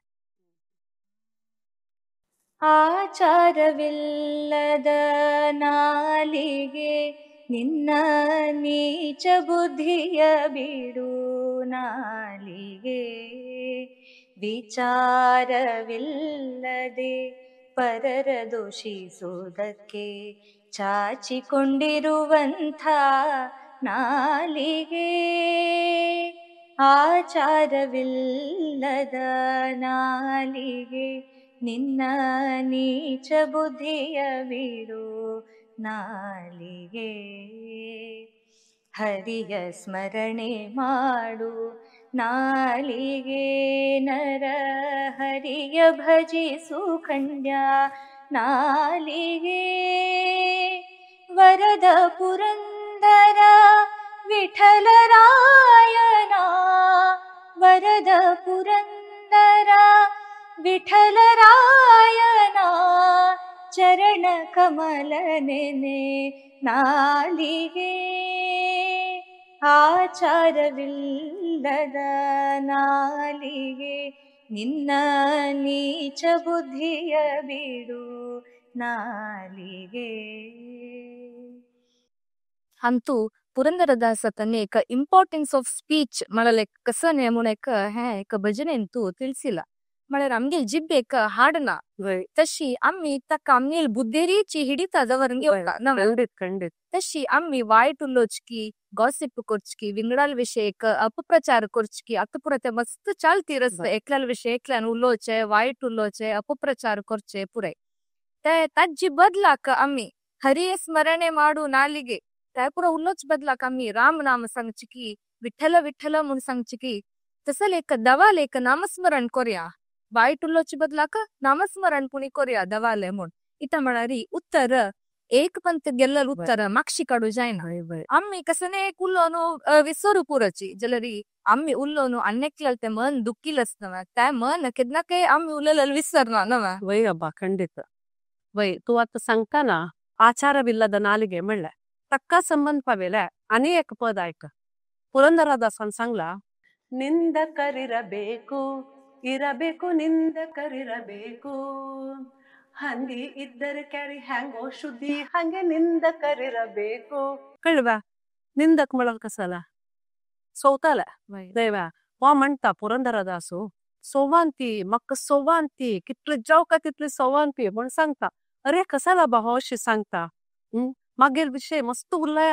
ಆಚಾರವಿಲ್ಲದ ನಾಲಿಗೆ ನಿನ್ನ ನೀಚ ಬುದ್ಧಿಯ ಬಿಡು ನಾಲಿಗೆ ವಿಚಾರವಿಲ್ಲದೆ ಪರರ ದೂಷಿಸುವುದಕ್ಕೆ ಚಾಚಿಕೊಂಡಿರುವಂಥ ನಾಲಿಗೆ ಆಚಾರವಿಲ್ಲದ ನಾಲಿಗೆ ನಿನ್ನ ನೀಚ ಬುದ್ಧಿಯ ಬಿಡು ನಾಲಿಗೆ ಹರಿಯ ಸ್ಮರಣೆ ಮಾಡು ನಾಲಿಗೆ ನರ ಹರಿಯ ಭಜಿಸು ಖಂಡ್ಯ ನಾಲಿಗೆ ವರದ ಪುರಂದರ ವಿಠಲರಾಯನ ವರದ ಪುರಂದರ ವಿಠಲರಾಯನ ಚರಣ ಕಮಲ ನೆನೆ ನಾಲಿಗೆ ಆಚಾರವಿಲ್ಲದ ನಾಲಿಗೆ ನಿನ್ನ ನೀಚ ಬುದ್ಧಿಯ ಬಿಡು ನಾಲಿಗೆ
ಅಂತೂ पुरंदरदास त्यांनी एक इम्पॉर्टन्स ऑफ स्पीच म्हळाले कसं म्हणून एक हे एक भजनेंतू ತಿಳಿಸಿಲ್ಲ म्हळ्यार आमगेल जिब्बेक हाडना तशी आम्ही तक आमगेल बुद्धेरीची हिडितादवरंगे
ಖಂಡಿತ
तशी आम्ही वायट उलोचकी गॉसिप करचकी विंगडाल विषयक अपप्रचार करचकी आता पुरा ते मस्त चालतीरस एकल्याल विषय एकल्यान उलोचे वायट उलोचे अपप्रचार करचे पुरे ते ताजी बदलाक आम्ही हरिय स्मರಣೆ माಡು नालिगे त्या पुरा उल्लोच बदलाक आम्ही राम नाम सांगचिकी विठ्ठल विठ्ठल म्हणून सांगचिकी तसं एक दवाल एक नामस्मरण करूया वाईट उल्लोची बदलाक नामस्मरण पुणी करूया दवाले म्हणून इथं म्हणारी उत्तर एक पंत गेल्लल उत्तर मागशी काढू जायना आम्ही कसने एक उल्लोनु विसरू पुरची जलरी आम्ही उल्लोनु अन्नेक्लल ते मन दुःखीलच नव त्या मन केदना काही आम्ही उल्लल विसरना नव
वय अब्बा ಖಂಡಿತ वय तू आता सांगताना ಆಚಾರವಿಲ್ಲದ ನಾಲಿಗೆ म्हणले तक्का संबंध पावेला अनेक पद ऐक ಪುರಂದರದಾಸನ್ सांगला ನಿಂದಕರಿರಬೇಕು ಇರಬೇಕು ನಿಂದಕರಿರಬೇಕು ಹಂದಿ ಇದ್ದರೆ ಕ್ಯಾರಿ ಹ್ಯಾಂಗೋ ಶುದ್ಧಿ ಹಂಗೆ ನಿಂದಕರಿರಬೇಕು ಕಳ್ವಾ ನಿಂದಕ್ ಮಳಲ್ ಕಸಲ सोवताले देवा हो म्हणटा पुरंदरदासू सोवांती म्हाका सोवांती कितले जावका तितले सोवांती म्हण सांगता अरे कसा लाबा हो अशी सांगता मागेल विषय मस्त उरलाय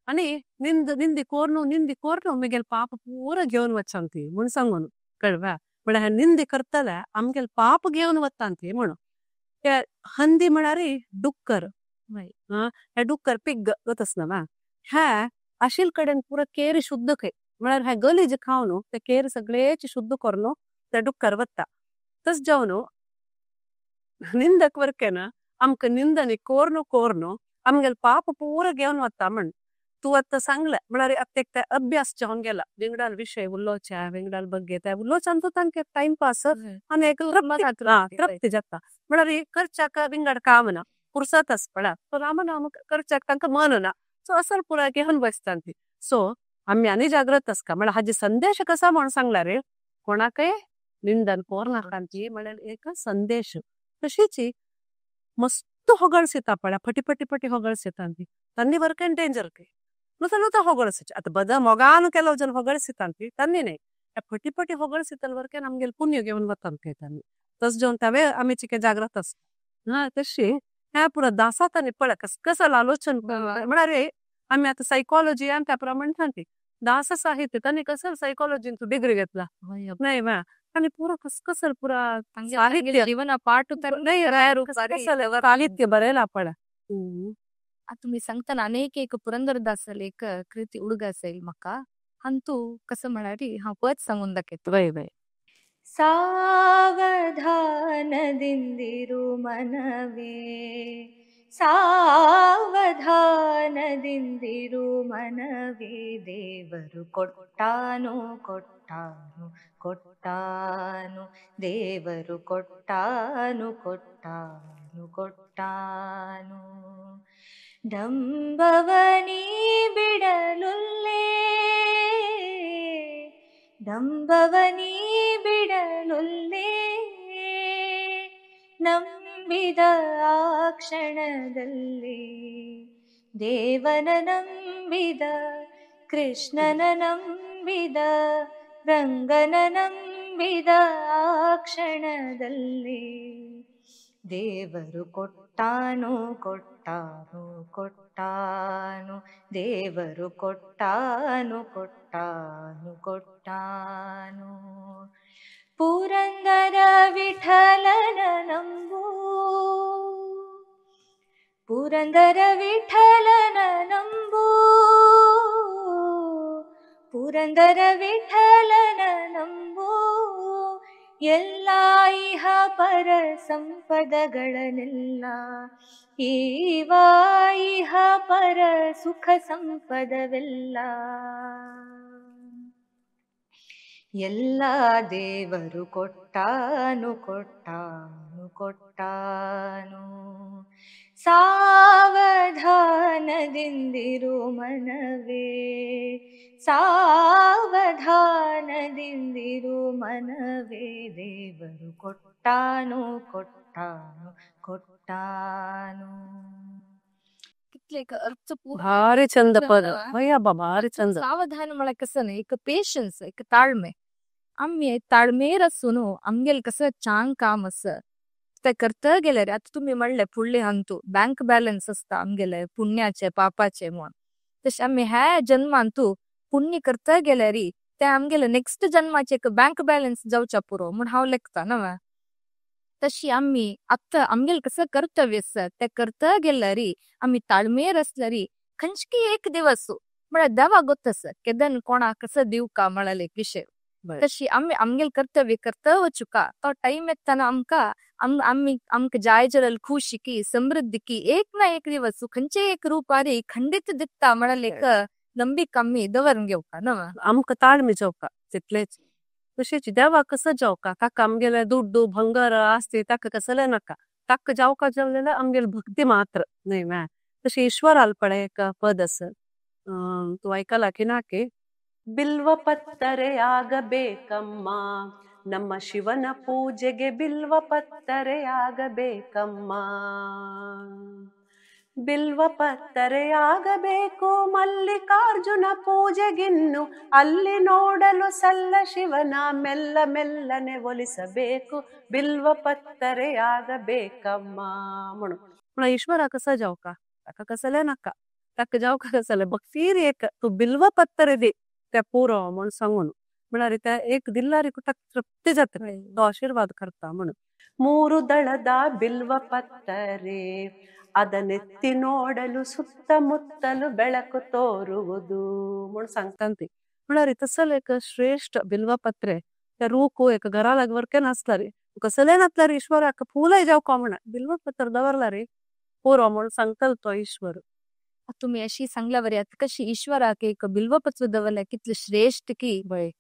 आणि निंदी कोरनु मिगेल पाप पूरा घेऊन वच्चांती म्हण सांगून कळवा पण हे निंदी करतले आमगेल पाप घेऊन वत्तांती म्हणून ते हंदी म्हणारी डुक्कर हे डुक्कर पिग गतस ना हे आशिल कडेन पुरा केरी शुद्ध खे म्हळ्यार हे गलीज खावनु ते केरी सगळेच शुद्ध करनु ते डुक्कर वत्ता तस जावनु निंदक वर्केना आमक निंदनी कोरनु आमगेल पाप पूरा घेऊन वत्ता म्हण तू आता सांगले म्हळ्यार आता ते अभ्यास जावन गेला विंगडाल विषय उल्लोच्या विंगडाल बग्गे ते उल्लोच्यान तांके टाइम पास आणि एक तृप्ती जाता म्हळ्यार करच्याक विंगड कामना फुर्सत पडा तो रामना करच्याक तांकां मन ना सो असल पुरा घेऊन बसतांती सो आम्ही आनी जागृत आसका म्हळ्यार हाजी संदेश कसा म्हण सांगला रे कोणाकय निंदन कोरनाकांची म्हळ्यार एक संदेश तशीची मस्त ಹೊಗಳಿಸಿತಾ ಪಳ ಪಟಿ ಪಟಿ ಪಟಿ ಹೊಗಳಿಸಿತಾಂತಿ ತನ್ನಿ ವರ್ಕನ್ ಡೇಂಜರ್ ಕೆ ನುತ ಹೊಗಳಿಸಿಚ ಅತ ಬದ ಮೊಗಾನು ಕೆಲವು ಜನ ಹೊಗಳಿಸಿತಾಂತಿ ತನ್ನಿನೇ ಪಟಿ ಪಟಿ ಹೊಗಳಿಸಿತಲ್ ವರ್ಕೆ ನಮ್ಗೆ ಪುಣ್ಯ घेऊन वतन के तन्नी तस जेवन तवे आम्ही चिके जागृत आस तशी ह्या पुरा दासात आणि पळ कसं आलोचन म्हणारे आम्ही आता सायकोलॉजी आणि त्याप्रमाणे सांगते दास साहित्य त्यांनी कसं सायकोलॉजी डिग्री घेतला नाही वा आणि पुरा कसं पुरा साहित्य
ಜೀವನ ಪಾಠ
नाही रायरू साहित्य बरेला पळ
तुम्ही सांगताना अनेक एक पुरंदरदास एक कृती उडगा असेल मका हंतू कसं म्हणारी हा पद सांगून दाखवतो
वय वय
ಸಾವಧಾನದಿಂದಿರು ಮನವೇ ಸಾವಧಾನದಿಂದಿರು ಮನವೇ ದೇವರು ಕೊಟ್ಟಾನು ಕೊಟ್ಟಾನು ಕೊಟ್ಟಾನು ದೇವರು ಕೊಟ್ಟಾನು ಕೊಟ್ಟಾನು ಕೊಟ್ಟಾನು ಡಂಬವನಿ ಬಿಡಲುಲ್ಲೇ ಡಂಬವನಿ ಬಿಡಲುಲ್ಲೇ ನಂಬಿದ ಆ ಕ್ಷಣದಲ್ಲಿ ದೇವನ ನಂಬಿದ ಕೃಷ್ಣನ ನಂಬಿದ ರಂಗನ ನಂಬಿದ ಆ ಕ್ಷಣದಲ್ಲಿ ದೇವರು ಕೊಟ್ಟಾನು ಕೊಟ್ಟಾನು ಕೊಟ್ಟಾನು ದೇವರು ಕೊಟ್ಟಾನು ಕೊಟ್ಟಾನು ಕೊಟ್ಟಾನು ಪುರಂದರ ವಿಠಲನ ನಂಬು ಪುರಂದರ ವಿಠಲನ ನಂಬು ಪುರಂದರ ವಿಠಲನ ನಂಬು ಎಲ್ಲ ಇಹ ಪರ ಸಂಪದಗಳನ್ನೆಲ್ಲ ಈವ ಇಹ ಪರ ಸುಖ ಸಂಪದವೆಲ್ಲ ಎಲ್ಲ ದೇವರು ಕೊಟ್ಟಾನು ಕೊಟ್ಟಾನು ಕೊಟ್ಟಾನು ಸಾವಧಾನದಿಂದಿರು ಮನವೇ ಸಾವಧಾನದಿಂದಿರು ಮನವೇ ದೇವರು ಕೊಟ್ಟಾನು ಕೊಟ್ಟಾನು ಕೊಟ್ಟಾನು
भारी चंद पद भैया भारी चंद
सावधान मला कसं नाही एक पेशन्स एक ताळमे आम्ही ताळमेर असून आमगेल कसं चांग काम असं ते करता गेले रे आता तुम्ही म्हणले फुडले हांतू बँक बॅलन्स असता आमगेले पुण्याचे पापाचे म्हण तसे आम्ही ह्या जन्मांतू पुण्य करता गेले री ते आमगेले नेक्स्ट जन्माचे एक बँक बॅलन्स जाऊच्या पुरो म्हण हांव लेखता ना तशी आम्ही आता आमगेल कसं कर्तव्य ते करता गेल्या री आम्ही ताळमेर असल्या री खंचकी एक दिवस म्हळ्यार देवा गोतस केदन कोणा कसं दिव का म्हळाले एक विषय तशी आम्ही आमगेल कर्तव्य करता वचुका तो टाइम येताना आम्ही आमक जाय जरल खुशिकी समृद्धीकी एक ना एक दिवस खंचे एक रूपारी खंडित दिसता म्हळाले एक नंबीक आम्ही दवरून घेवका ना
आमक ताळमी जेवका तितलेच तशीच देवा कसं जावका ताका आमगेले दुड्डू भंगार आस्ती ताका कसले नाका ताका जावका जेवलेले आमगेल भक्ती मात्र नाही मॅ तशी ईश्वर आलपडे एक पद अस तू ऐकला की नाके ಬಿಲ್ವ ಪತ್ತರೆಯಾಗಬೇಕಮ್ಮ ನಮ್ಮ ಶಿವನ ಪೂಜೆಗೆ ಬಿಲ್ವ ಪತ್ತರೆಯಾಗಬೇಕಮ್ಮ ಬಿಲ್ವ ಪತ್ತರೆಯಾಗಬೇಕು ಮಲ್ಲಿಕಾರ್ಜುನ ಪೂಜೆಗಿನ್ನು, ಅಲ್ಲಿ ನೋಡಲು ಸಲ್ಲ ಶಿವನ ಮೆಲ್ಲ ಮೆಲ್ಲನೆ ಒಲಿಸಬೇಕು, ಬಿಲ್ವ पत्तरेयागಬೇಕಮ್ಮ म्हणून म्हणून ईश्वरा कसा जाऊ का ताका कसले नाका, ताका जाऊ का कसले बघतीर एक तू बिल्व पत्तरे दे त्या पुरो म्हणून सांगून म्हणारे त्या एक दिल्लारी ताका तृप्ती जाता, तो आशीर्वाद करता म्हणून. ಮೂರು ದಳದ ಬಿಲ್ವ ಪತ್ತರೆ ಅದನ್ನೆತ್ತಿ ನೋಡಲು ಸುತ್ತಮುತ್ತಲು ಬೆಳಕು ತೋರುವುದು म्हणून सांगतांती. म्हळ्यार तसले एक श्रेष्ठ बिल्वपत्रे त्या रूख एक घरा लागवर के नासला रे, कसले नासला रे ईश्वराक फुलय जाव का म्हणा बिल्वपत्र दवरला रे पुरो म्हणून सांगतल तो ईश्वर.
तुम्ही अशी सांगल्यावर यात कशी ईश्वराक एक बिल्वपत्र दवरल्या कितले श्रेष्ठ की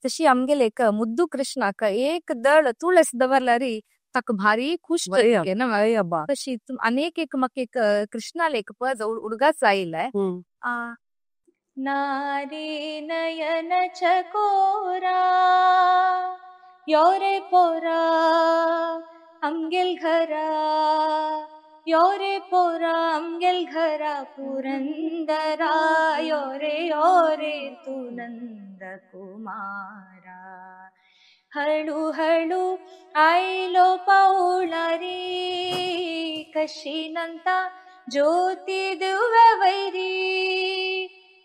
तशी आमगेले एक मुद्दू कृष्णाक एक दळ तुळस दवरला रे ताक भारी खुश जातके ना. तशी अनेक एक मक एक कृष्णाला एक पद उडगाच आयलाय.
नारी नयन चकोरा योरे पोरा आमगेल घरा, योरे पोरा आमगेल घरा पुरंदरा, योरे योरे तू नंद कुमारा. हळू हळू आयलो पाऊलारी कशी नंता ज्योती दिव्य वैरी,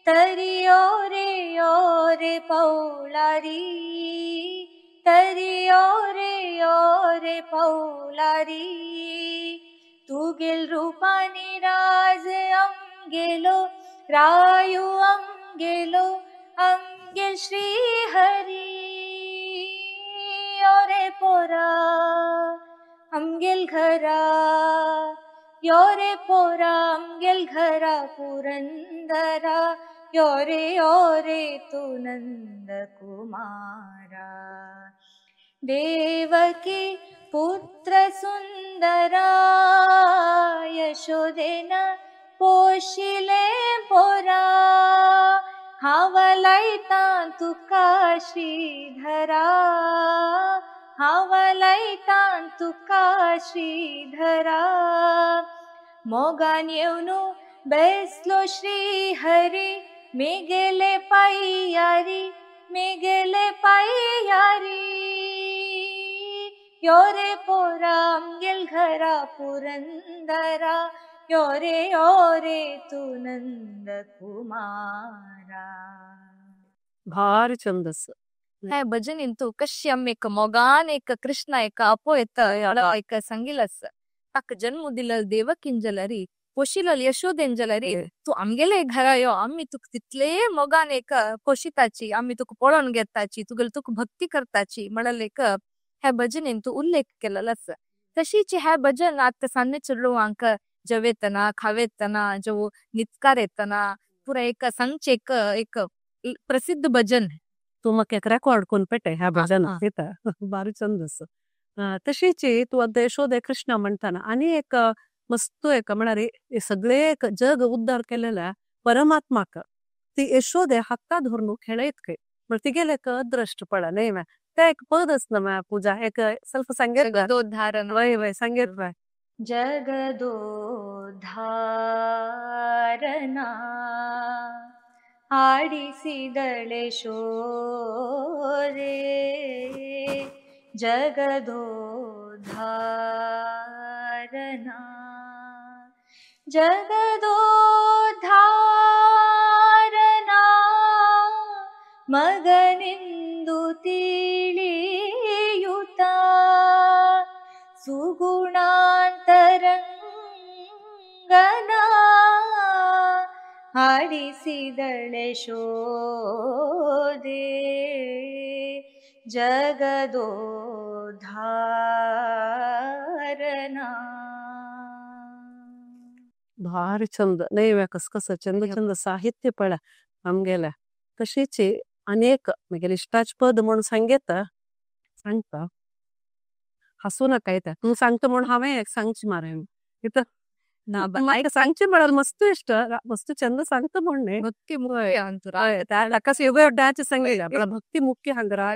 तरी ओरे पौलारी, तरी ओरे पौलारी. तू गेल रूपानी राज आमगेलो रायू आमगेलो आमगेल श्री हरी, योरे पोरा आमगेल घरा, योरे पोरा आमगेल घरा पुरंदरा, योरे योरे तू नंद कुमारा. देवकी पुत्र सुंदरा यशोदेन पोशिले पोरा, हावलायता तुका श्रीधरा, हावलायता तुका श्रीधरा. मोगान येऊन बेसलो श्री हरी, मेगेले पाययारी, मेगेले पाययारी. योरे पोरा आमगेल घरा पुरंदरा, योरे योरे तू नंद कुमारा.
भारी छंदस
हे भजन इंतू कशी आम्ही एक मोगान एक कृष्ण एक अपो येत एक संगिलस ताक जन्म दिलल देवकिंजलरी पोशिलल यशोदेंजलरी. तू आमगेले घरा यो आम्ही तुक तितले मोगान एक पोशिताची, आम्ही तुक पळोवन घेताची, तुगेल तुक भक्ती करताची म्हणल एक हे भजन इंतू उल्लेख केलेलस. तशीच हे भजन आता सान्ने चढलोवांक जवेतना खावेतना जो नित्कार येतना पुरा एक संच एक प्रसिद्ध भजन.
तू मग एक रेकॉर्ड कोण पेटे ह्या भजन येता भारी छंदस. तशीच तू आता यशोदे कृष्ण म्हणताना आणि एक मस्त एक म्हणणारे सगळे एक जग उद्धार केलेल्या परमात्माक ती यशोदे हक्का धरून खेळत काय मग ती गेले एक दृष्ट पडा नाही मॅ ते एक पदच ना मॅ पूजा एक ಸ್ವಲ್ಪ
जगदोद्धारण
वय वय संगीत वय.
जगदोद्धारना आडिसिदळे शोरे, जगदोद्धारना जगदोद्धारना. मगनिंदु ತಿಳಿಯುತ್ತಾ ಸುಗುಣಾಂತರಂಗನ ಆಡಿಸಿದಳೆ ಶೋದೆ, जगदोद्धारना.
भारी छंद नाही कस कस चंद चंद साहित्य पडा आमगेल्या. तशीच अनेक म्हगेले इष्टाच पद म्हणून सांगता सांगता हसू नका येता तू सांगता म्हणून हांवें एक सांगची मारे इथं
ना
म्हाका सांगचे म्हळ्यार मस्त इष्ट मस्त चंद सांगता म्हणणे
भक्ती मुख्य अंतरा
ताका योगा डाच सांगलेला भक्ती मुख्य हंगरा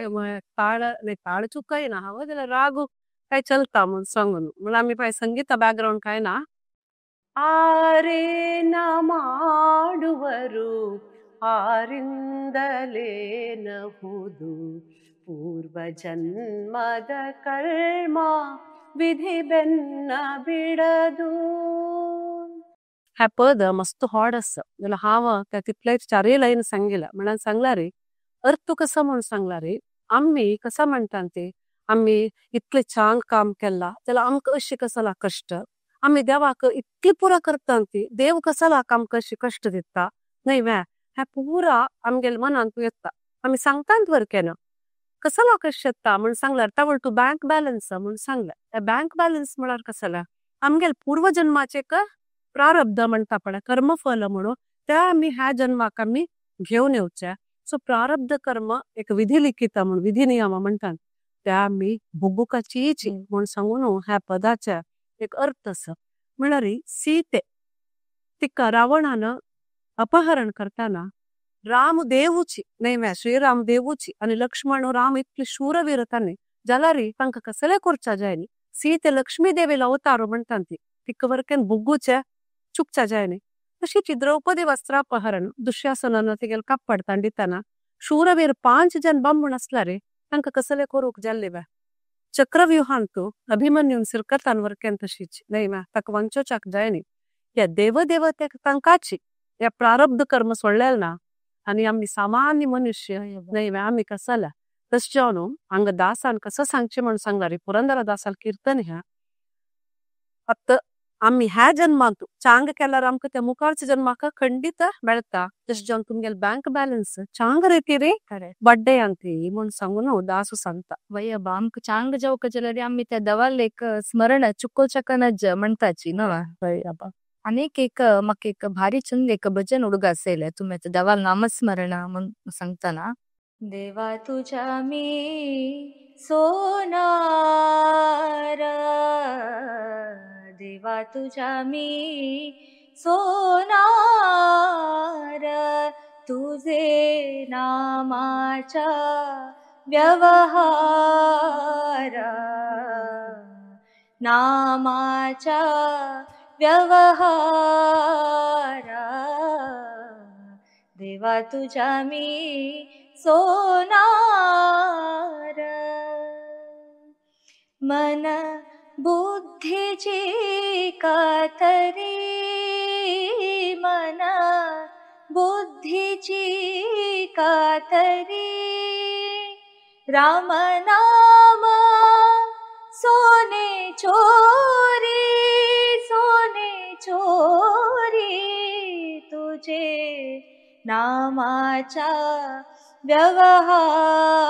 ताळ ताळ चुकाय ना हवं जाल्यार राग काय चलता म्हणून सांगून म्हणून आम्ही पाय संगीता बॅकग्राऊंड काय ना ಆರೇನ ಮಾಡುವರು ಆರಿಂದಲೇನಹುದು ಪೂರ್ವ ಜನ್ಮದ ಕರ್ಮ ವಿಧಿ ಬೆನ್ನ ಬಿಡದು. ह्या पद मस्त हॉड आसा जाल्यार हांव त्या तितले चारय लायन सांगिला म्हणून सांगला रे अर्थ कसा म्हणून सांगला रे. आम्ही कसा म्हणतात ते आम्ही इतले चांग काम केला जाल्यार आमकां अशी कसाला कष्ट आम्ही देवाक इतकी पुरा करतात ती देव कसाला आमकां अशी कष्ट दिता नाही वे ह्या पुरा आमगेल मनान तू येता आम्ही सांगतात वर केना कसाला कष्ट येता म्हणून सांगल्यार तावळ तू बँक बॅलन्स म्हणून सांगला त्या बँक बॅलन्स म्हळ्यार कसाला आमगेल पूर्व जन्माचे प्रारब्ध म्हणता पळय कर्मफल म्हणून त्या आम्ही ह्या जन्माक आम्ही घेऊन येवचे. सो प्रारब्ध कर्म एक विधी लिखित म्हणून विधी नियम म्हणतात त्या आम्ही भोगूकाची म्हणून सांगून ह्या पदाचे एक अर्थ आसा. म्हळ्यार सीते तिका रावणानं अपहरण करताना रामदेवूची नाही वे श्रीरामदेवूची आणि लक्ष्मण राम इतली शूरवीर तांणी जाल्यार तांकां कसले करचा जायनी सीते लक्ष्मी देवीला अवतार म्हणटात ती तिका वरकेन भोगूचे चुकचा जायनी. तशीच द्रौपदी वस्त्रापहरण दुःशासनानं तिगेल कापडताना दिताना शूरवीर 5 जन बांबून असला रे तांकां कसले करूंक जाल्ले वे चक्रव्यूहान तू अभिमन्यून सिरकतान वरकेन तशीच नाही वे ताका वंचोवच्याक जायनी. या देवदेवतेक तांकाची या प्रारब्ध कर्म सोडलेल ना आणि आम्ही सामान्य मनुष्य नाही वे आम्ही कसाला तस जावन हांग दासान कसं सांगचे म्हणून सांगला रे पुरंदर दासाल कीर्तन ह्या आता आम्ही ह्या जन्मांतू चांग केल्यार आमकां त्या मुखारच्या जन्माक खंडित मेळता. तशें जावन तुमगेल बँक बॅलन्स चांग रिती रे बड्डे अंती म्हणून सांगून दासू सांगता.
वय बा आमकां चांग जावक जाल्यार आम्ही त्या देवाल एक स्मरण चुकोवच्याक नज म्हणटाची न्हय. अनेक एक म्हाका एक भारी छंद एक भजन हुडगा असेल तुम्ही त्या देवाल नामस्मरण म्हणून सांगताना
देवा तुझ्या मी सोनार देवा तुझ्या मी सोनार तुझे नामाचा व्यवहार नामाचा व्यवहार देवा तुझ्या मी सोनार मन बुद्धीची कातरी मन बुद्धीची कातरी राम नाम सोने चोरी तुझे नामाचा व्यवहार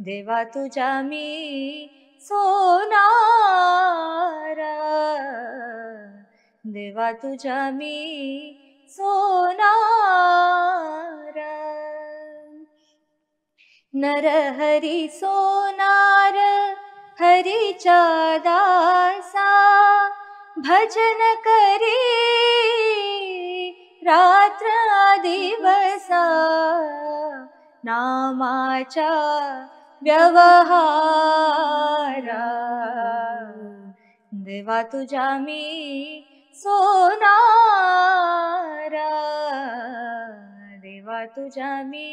देवा तुझ्या मी सोनार देवा तुझ्या मी सोनार नरहरी सोनार हरीचा दासा भजन करी रात्र दिवसा नामाचा व्यवहार देवा तुझ्या मी सोनार देवा तुझ्या मी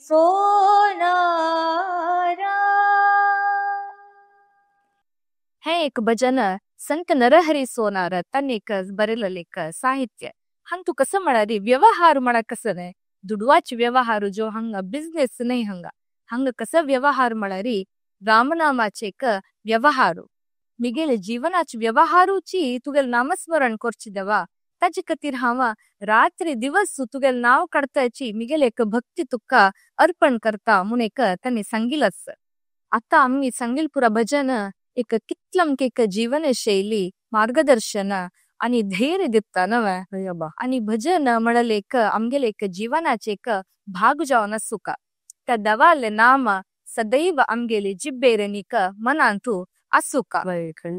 सोनार.
हे एक भजन संत नरहरी सोनार त्यांनी बरेलेलं एक साहित्य हंग तू कसं म्हळार व्यवहार म्हणा कसं नाही दुडवाच व्यवहार जो हंग बिझनेस नाही हंग कसं व्यवहार म्हळार रामनामाचे एक व्यवहार मिगेल जीवनाच व्यवहारूची तुगेल नामस्मरण करची देवा ताचे खातीर हांव रात्री दिवस तुगेल नाव काढताची मिगेल एक भक्ती तुका अर्पण करता म्हणून एक त्यांनी सांगिलच. आता आम्ही सांगिल पुरा भजन एक कितलम एक जीवन शैली मार्गदर्शन आणि धैर्य दिता नव्हे आणि भजन म्हळार एक आमगेल एक जीवनाचे एक भाग जावन आसूका त्या देवाले नाम सदैव आमगेले जिब्बेरनीक मनांतू आसूका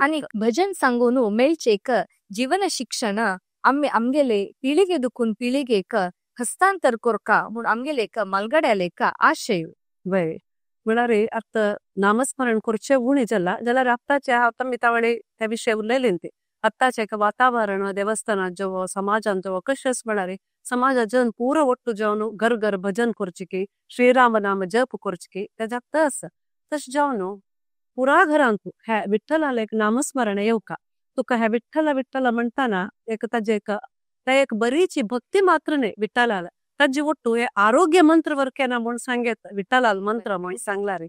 आणि भजन सांगून मेळचे एक जीवन शिक्षण आम्ही आमगेले पिळगे दुखून पिळगेक हस्तांतर करका म्हणून आमगेले एक मलगड्याले एक आशय.
वय म्हळ्यार आतां नामस्मरण करचें उणी जाला जाल्यार आत्ताचे हांव तावडे त्या विशय उलयलें ते आत्ताचे वातावरण देवस्थानात जेवो समाजान जेवो कशेंच म्हळ्यार समाज जन पूर ಒಟ್ಟು जावन घर घर भजन करचेकी श्रीराम नाम जप करचेकी तेज्याक तस तश जावन पुरा घरांतू हे विठ्ठलाल एक नामस्मरण येवका तुका हे विठ्ठल विठ्ठल म्हणटाना एक ताजे एक बरीची भक्ती मात्र न्ही विठ्ठलाल ताजे ಒಟ್ಟು हे आरोग्य मंत्र वरकेना म्हूण सांगेत विठ्ठलाल मंत्र म्हूण सांगलार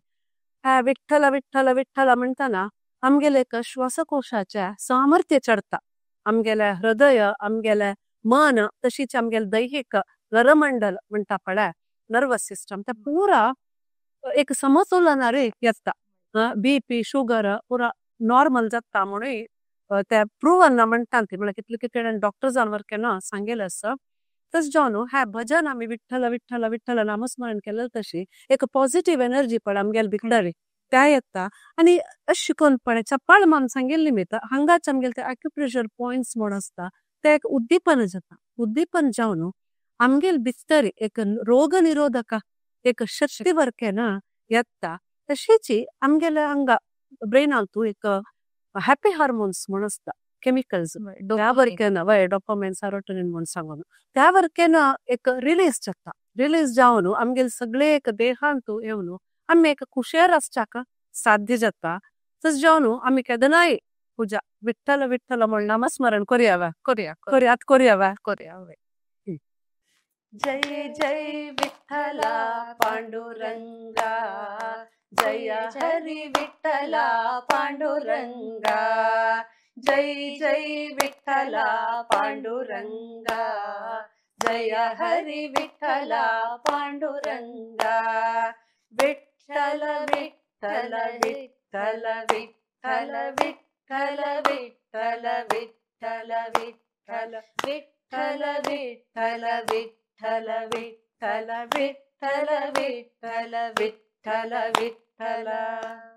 हे विठ्ठल विठ्ठल विठ्ठल म्हणटाना आमगेले एक श्वासकोशाचे सामर्थ्य चढता आमगेले हृदय आमगेले मन तशीच आमगेले दैहिक नरमंडल म्हणटा पळय नर्वस सिस्टम ते पुरा एक समतोलनार येता बीपी शुगर पुरा नॉर्मल जाता म्हणून ते प्रूवन म्हणटा ती म्हळ्यार कितले कितें डॉक्टर्सान वरकेना सांगेले आसा तस जावन हे भजन आमी विठ्ठल विठ्ठल विठ्ठल नामस्मरण केलें तशी एक पॉझिटिव्ह एनर्जी पळय आमगेले भितर त्या येता आनी अशें शिकून पळय चप्पाळ मान सांगिल्ली मित हांगाच आमगेले ते एक्युप्रेशर पॉयंट्स म्हूण आसता ते एक उद्दीपन जाता उद्दीपन जावन आमगेले भितर एक रोग निरोधक एक शक्ती वरकेना येता तशीच आमगेले हांगा ब्रेनांतू एक हॅपी हार्मोन्स म्हूण आसता केमिकल्स त्या वरकेना वय डोपामाइन सेरोटोनिन म्हूण सांगून त्या वरकेना एक रिलीज जाता रिलीज जावन आमगेले सगळे एक देहांतू येवन आमी एक खुशेर आसच्याक साध्य जाता तस जावन आमी केदनाय पुजा विठ्ठल विठ्ठल म्हूण नामस्मरण करया करया
जय जय विठ्ठला पांडुरंगा जय हरी विठ्ठला पांडुरंगा जय जय विठ्ठला पांडुरंगा जय हरी विठ्ठला पांडुरंगा विठ्ठल विठ्ठल विठ्ठल विठ्ठल विठ्ठल विठ्ठल विठ्ठल विठ्ठल विठ्ठल विठ्ठल विठ्ठल विठ्ठल विठ्ठल विठ्ठल विठ्ठल विठ्ठल